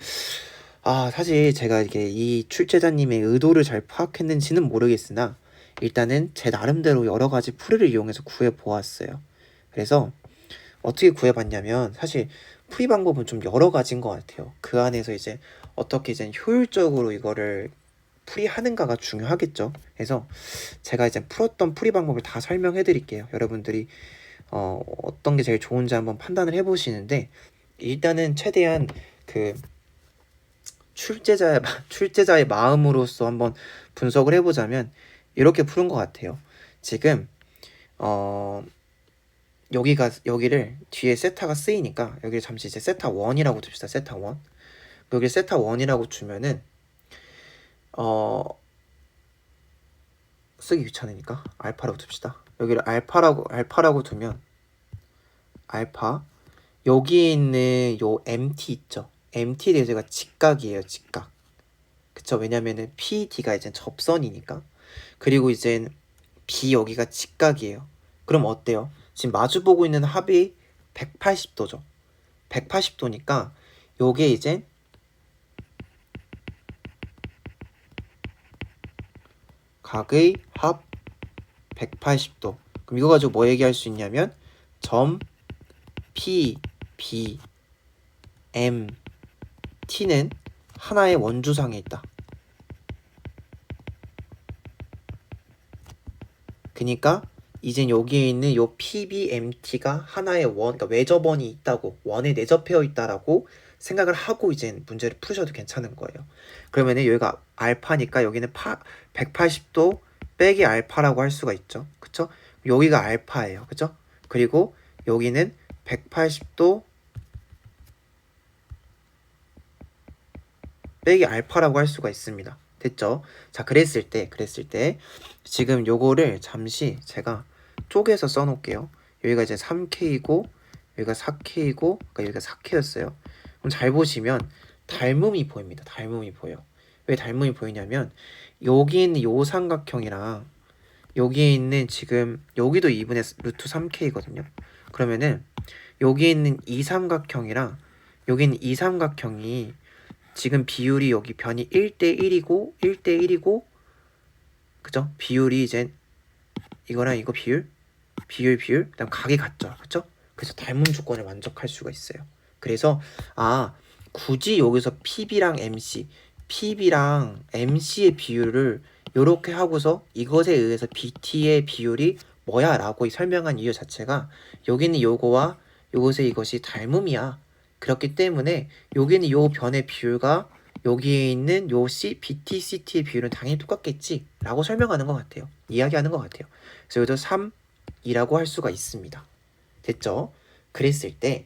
사실 제가 이게 이 출제자님의 의도를 잘 파악했는지는 모르겠으나 일단은 제 나름대로 여러 가지 풀이를 이용해서 구해보았어요. 그래서 어떻게 구해봤냐면 사실 풀이 방법은 좀 여러 가지인 것 같아요. 그 안에서 이제 어떻게 이제 효율적으로 이거를 풀이하는가가 중요하겠죠. 그래서 제가 이제 풀었던 풀이 방법을 다 설명해 드릴게요. 여러분들이 어떤 게 제일 좋은지 한번 판단을 해보시는데 일단은 최대한 그 출제자의 마음으로서 한번 분석을 해보자면 이렇게 푸는 것 같아요. 지금 여기를 뒤에 세타가 쓰이니까 여기를 잠시 이제 세타 1이라고 둡시다. 세타 1 여기 세타 1이라고 주면은 쓰기 귀찮으니까 알파라고 둡시다. 여기를 알파라고 두면 알파 여기에 있는 요 MT 있죠. MT에 대해서 제가 직각이에요. 직각. 그쵸? 왜냐면은 PD가 이제 접선이니까. 그리고 이제 B 여기가 직각이에요. 그럼 어때요? 지금 마주보고 있는 합이 180도죠. 180도니까 요게 이제 각의 합 180도. 그럼 이거 가지고 뭐 얘기할 수 있냐면 점 P, B, M, T는 하나의 원주상에 있다. 그러니까 이젠 여기에 있는 요 PBMT가 하나의 원, 그러니까 외접원이 있다고, 원에 내접해 있다라고 생각을 하고 이제 문제를 푸셔도 괜찮은 거예요. 그러면은 여기가 알파니까 여기는 180도 빼기 알파라고 할 수가 있죠. 그쵸? 여기가 알파예요. 그쵸? 그리고 여기는 180도 빼기 알파라고 할 수가 있습니다. 됐죠? 자, 그랬을 때 지금 요거를 잠시 제가 쪼개서 써놓을게요. 여기가 이제 3K이고 여기가 4K이고 그러니까 여기가 4K였어요. 그럼 잘 보시면 닮음이 보입니다. 닮음이 보여. 왜 닮음이 보이냐면 여기 있는 요 삼각형이랑 여기에 있는 지금 여기도 2분의 루트 3K거든요. 그러면은 여기 있는 이 삼각형이랑 여기 있는 이 삼각형이 지금 비율이 여기 변이 1대1이고 그죠? 비율이 이제 이거랑 이거 비율 그다음 각이 같죠. 그쵸? 그래서 닮음 조건을 만족할 수가 있어요. 그래서 굳이 여기서 PB랑 MC의 비율을 요렇게 하고서 이것에 의해서 BT의 비율이 뭐야 라고 설명한 이유 자체가 여기는 요거와 요것의 이것이 닮음이야. 그렇기 때문에 여기는 요 변의 비율과 여기에 있는 요 BT, CT의 비율은 당연히 똑같겠지 라고 설명하는 것 같아요. 이야기하는 것 같아요. 그래서 여기도 3이라고 할 수가 있습니다. 됐죠? 그랬을 때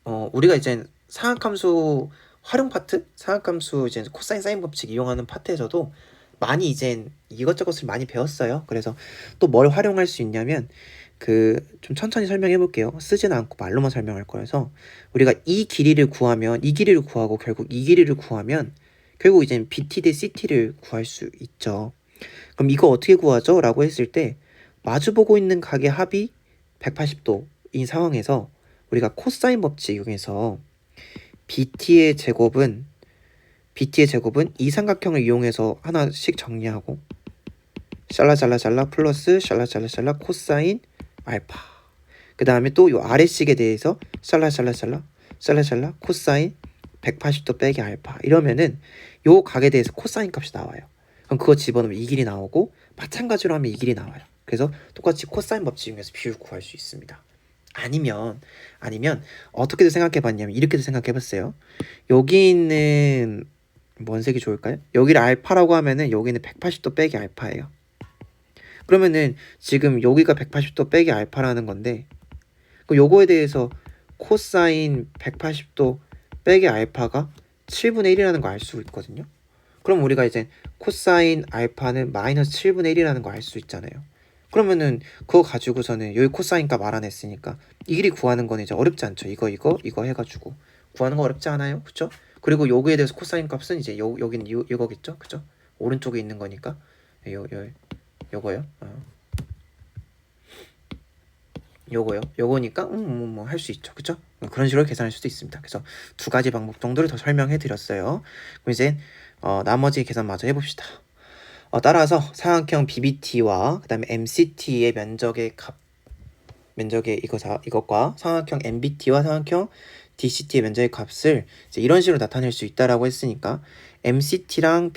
우리가 이제 상학함수 활용 파트, 상학함수 이제 코사인 사인 법칙 이용하는 파트에서도 많이 이제 이것저것을 많이 배웠어요. 그래서 또 뭘 활용할 수 있냐면 좀 천천히 설명해 볼게요. 쓰지는 않고 말로만 설명할 거여서 우리가 이 길이를 구하고 결국 이 길이를 구하면 결국 이제 BT 대 CT를 구할 수 있죠. 그럼 이거 어떻게 구하죠? 라고 했을 때 마주보고 있는 각의 합이 180도인 상황에서 우리가 코사인 법칙 이용해서 BT의 제곱은 이 삼각형을 이용해서 하나씩 정리하고 샬라 플러스 샬라 코사인 알파. 그 다음에 또 요 아래식에 대해서 샬라 코사인 180도 빼기 알파. 이러면은 요 각에 대해서 코사인 값이 나와요. 그럼 그거 집어넣으면 이 길이 나오고 마찬가지로 하면 이 길이 나와요. 그래서 똑같이 코사인 법칙 이용해서 비율 구할 수 있습니다. 아니면 어떻게도 생각해봤냐면 이렇게도 생각해봤어요. 여기 있는 뭔 색이 좋을까요? 여기를 알파라고 하면은 여기는 180도 빼기 알파예요. 그러면은 지금 여기가 180도 빼기 알파라는 건데 요거에 대해서 코사인 180도 빼기 알파가 7분의 1이라는 거 알 수 있거든요. 그럼 우리가 이제 코사인 알파는 마이너스 7분의 1이라는 거 알 수 있잖아요. 그러면은 그거 가지고서는 여기 코사인 값 알아냈으니까 이 길이 구하는 건 이제 어렵지 않죠. 이거 해가지고 구하는 거 어렵지 않아요, 그쵸? 그리고 여기에 대해서 코사인 값은 이제 여기는 이거겠죠, 그쵸? 오른쪽에 있는 거니까 요거요. 요거니까 뭐 할 수 있죠, 그쵸? 그런 식으로 계산할 수도 있습니다. 그래서 두 가지 방법 정도를 더 설명해 드렸어요. 그럼 이제 나머지 계산 마저 해봅시다. 따라서 사각형 BBT와 그 다음에 MCT의 면적의 이것과 사각형 MBT와 사각형 DCT의 면적의 값을 이제 이런 식으로 나타낼 수 있다라고 했으니까 MCT랑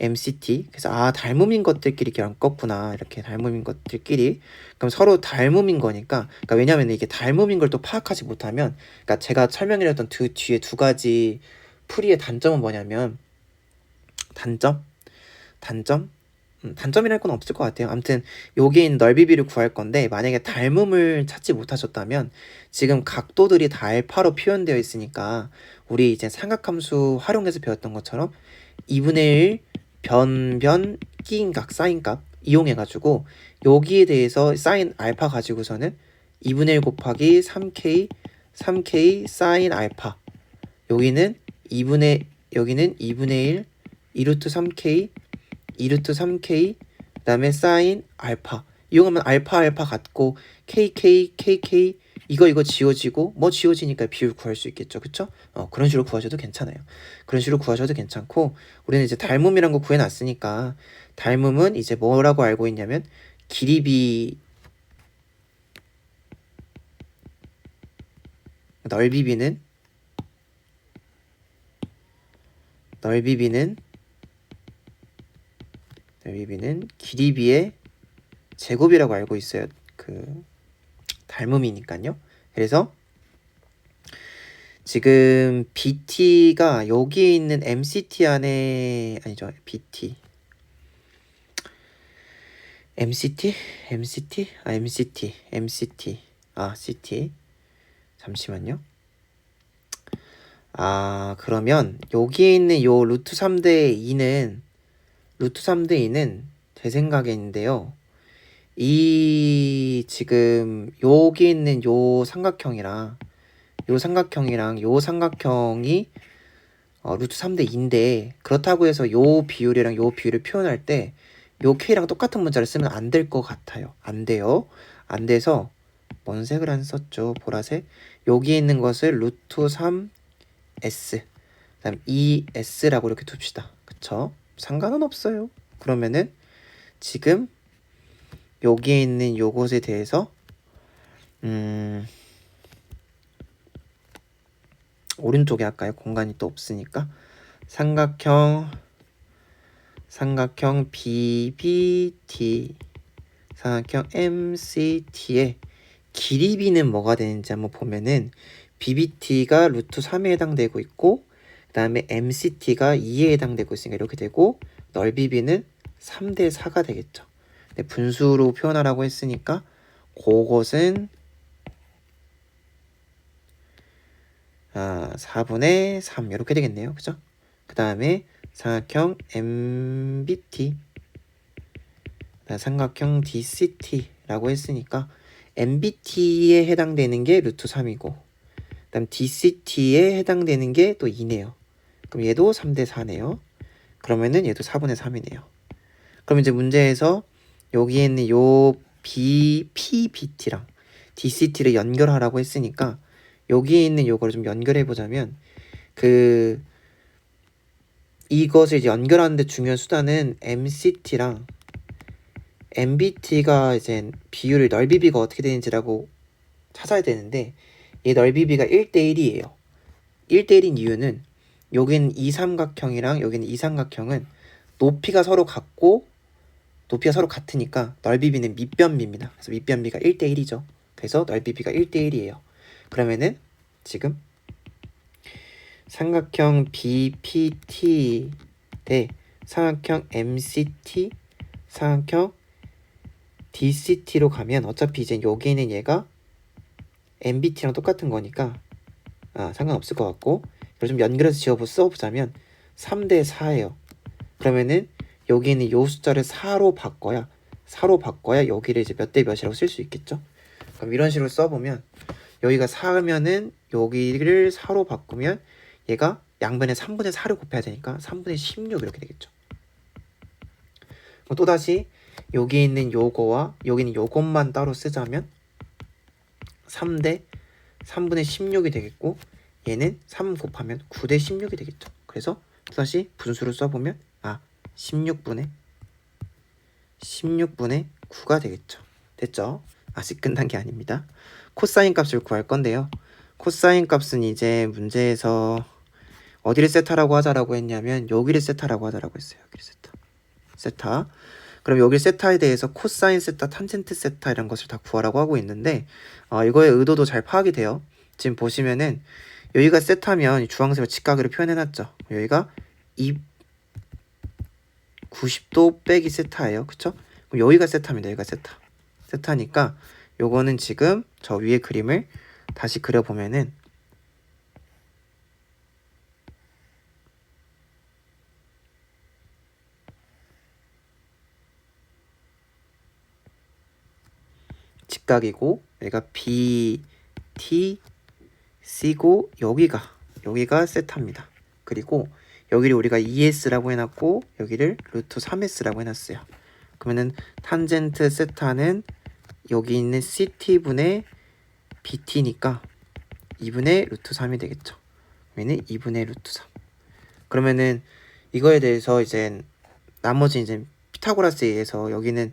MCT 그래서 닮음인 것들끼리 이렇게 엮었구나. 이렇게 닮음인 것들끼리 그럼 서로 닮음인 거니까 그러니까 왜냐면 이게 닮음인 걸 또 파악하지 못하면 그러니까 제가 설명드렸던 뒤에 두 가지 풀이의 단점은 뭐냐면 단점이랄 건 없을 것 같아요. 아무튼 여기에 있는 넓이비를 구할 건데 만약에 닮음을 찾지 못하셨다면 지금 각도들이 다 알파로 표현되어 있으니까 우리 이제 삼각함수 활용해서 배웠던 것처럼 2분의 1 변 끼인각 사인값 이용해가지고 여기에 대해서 사인 알파 가지고서는 2분의 1 곱하기 3K 사인 알파 여기는 2분의 1 2루트 3K 그 다음에 사인 알파 이용하면 알파 같고 KK 이거 지워지고 뭐 지워지니까 비율 구할 수 있겠죠, 그쵸? 그런 식으로 구하셔도 괜찮아요. 그런 식으로 구하셔도 괜찮고 우리는 이제 닮음이란 거 구해놨으니까 닮음은 이제 뭐라고 알고 있냐면 길이비 넓이비는 넓이비는 길이 비의 제곱이라고 알고 있어요. 그 닮음이니까요. 그래서 지금 BT가 여기에 있는 MCT 안에 아니죠. BT MCT? MCT? MCT MCT CT 잠시만요. 그러면 여기에 있는 요 루트 3대 2는 제 생각인데요. 이 지금 여기 있는 요 삼각형이랑 요 삼각형이 루트 3대 2인데 그렇다고 해서 요 비율이랑 요 비율을 표현할 때 요 K랑 똑같은 문자를 쓰면 안 될 것 같아요. 안 돼요. 안 돼서 뭔 색을 안 썼죠? 보라색. 여기 있는 것을 루트 3S 그다음 2S라고 이렇게 둡시다. 그쵸? 상관은 없어요. 그러면은 지금 여기에 있는 요것에 대해서 오른쪽에 할까요? 공간이 또 없으니까 삼각형 BBT 삼각형 MCT의 길이 B는 뭐가 되는지 한번 보면은 BBT가 루트 3에 해당되고 있고 그 다음에 MCT가 2에 해당되고 있으니까 이렇게 되고 넓이 B는 3대 4가 되겠죠. 근데 분수로 표현하라고 했으니까 그것은 4분의 3 이렇게 되겠네요. 그죠? 그 다음에 삼각형 MBT 삼각형 DCT라고 했으니까 MBT에 해당되는 게 루트 3이고 그다음 DCT에 해당되는 게 또 2네요. 그럼 얘도 3대 4네요. 그러면은 얘도 4분의 3이네요. 그럼 이제 문제에서 여기에 있는 요 PBT랑 DCT를 연결하라고 했으니까 여기에 있는 요거를 좀 연결해 보자면 이것을 이제 연결하는데 중요한 수단은 MCT랑 MBT가 이제 비율을 넓이비가 어떻게 되는지라고 찾아야 되는데 이 넓이비가 1대1이에요. 1대1인 이유는 여긴 이 삼각형이랑 여기는 이 삼각형은 높이가 서로 같으니까 넓이비는 밑변비입니다. 그래서 밑변비가 1대1이죠. 그래서 넓이비가 1대1이에요. 그러면은 지금 삼각형 BPT 대 삼각형 MCT 삼각형 DCT로 가면 어차피 이제 여기 있는 얘가 MBT랑 똑같은 거니까 상관없을 것 같고 이걸 좀 연결해서 써보자면 3대 4예요. 그러면은 여기 있는 요 숫자를 4로 바꿔야 여기를 이제 몇 대 몇이라고 쓸 수 있겠죠. 그럼 이런 식으로 써보면 여기가 4면은 여기를 4로 바꾸면 얘가 양변에 3분의 4를 곱해야 되니까 3분의 16 이렇게 되겠죠. 또다시 여기 있는 요거와 여기는 요것만 따로 쓰자면 3분의 16이 되겠고 얘는 3 곱하면 9대 16이 되겠죠. 그래서 또다시 분수를 써보면 16분의 9가 되겠죠. 됐죠? 아직 끝난 게 아닙니다. 코사인 값을 구할 건데요. 코사인 값은 이제 문제에서 어디를 세타라고 하자라고 했냐면 여기를 세타라고 하자라고 했어요. 여기를 세타. 그럼 여기 세타에 대해서 코사인 세타, 탄젠트 세타 이런 것을 다 구하라고 하고 있는데 이거의 의도도 잘 파악이 돼요. 지금 보시면은 여기가 세타면 주황색으로 직각으로 표현해놨죠. 여기가 90도 빼기 세타예요. 그쵸? 그럼 여기가 세타입니다. 여기가 세타니까 요거는 지금 저 위에 그림을 다시 그려보면은 직각이고 여기가 B, T, C고 여기가 세타입니다. 그리고 여기를 우리가 2S라고 해놨고 여기를 루트 3S라고 해놨어요. 그러면은 탄젠트 세타는 여기 있는 CT분의 BT니까 2분의 루트 3이 되겠죠. 그러면은 2분의 루트 3. 그러면은 이거에 대해서 이제 나머지 이제 피타고라스에 의해서 여기는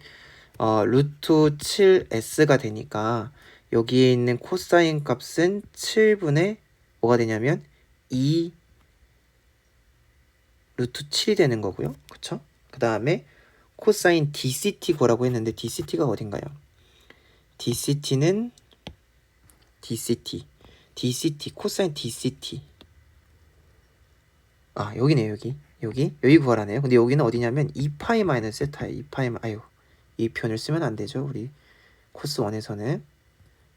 루트 7S가 되니까 여기에 있는 코사인 값은 7분의 뭐가 되냐면 2 루트 7이 되는 거고요. 그쵸? 그 다음에 코사인 DCT 구하라고 했는데 DCT가 어딘가요? DCT는 DCT 코사인 DCT 여기네요. 여기 구하라네요. 근데 여기는 어디냐면 2파이 마이너스 세타예요. 2파이 아유 이 표현을 쓰면 안 되죠. 우리 코스 1에서는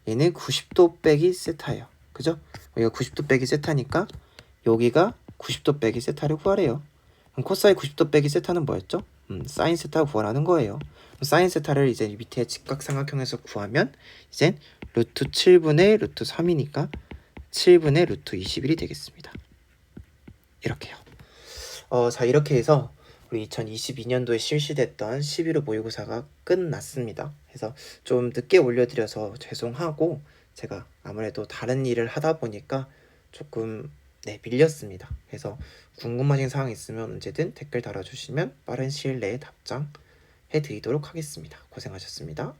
얘는 90도 빼기 세타예요. 그죠? 여기가 90도 빼기 세타니까 여기가 90도 빼기 세타를 구하래요. 그럼 코사인 90도 빼기 세타는 뭐였죠? 사인 세타 구하라는 거예요. 그럼 사인 세타를 이제 밑에 직각삼각형에서 구하면 이제 루트 7분의 루트 3이니까 7분의 루트 21이 되겠습니다. 이렇게요. 자 이렇게 해서 우리 2022년도에 실시됐던 11호 모의고사가 끝났습니다. 그래서 좀 늦게 올려드려서 죄송하고 제가 아무래도 다른 일을 하다 보니까 조금 밀렸습니다. 그래서 궁금하신 사항 있으면 언제든 댓글 달아주시면 빠른 시일 내에 답장해 드리도록 하겠습니다. 고생하셨습니다.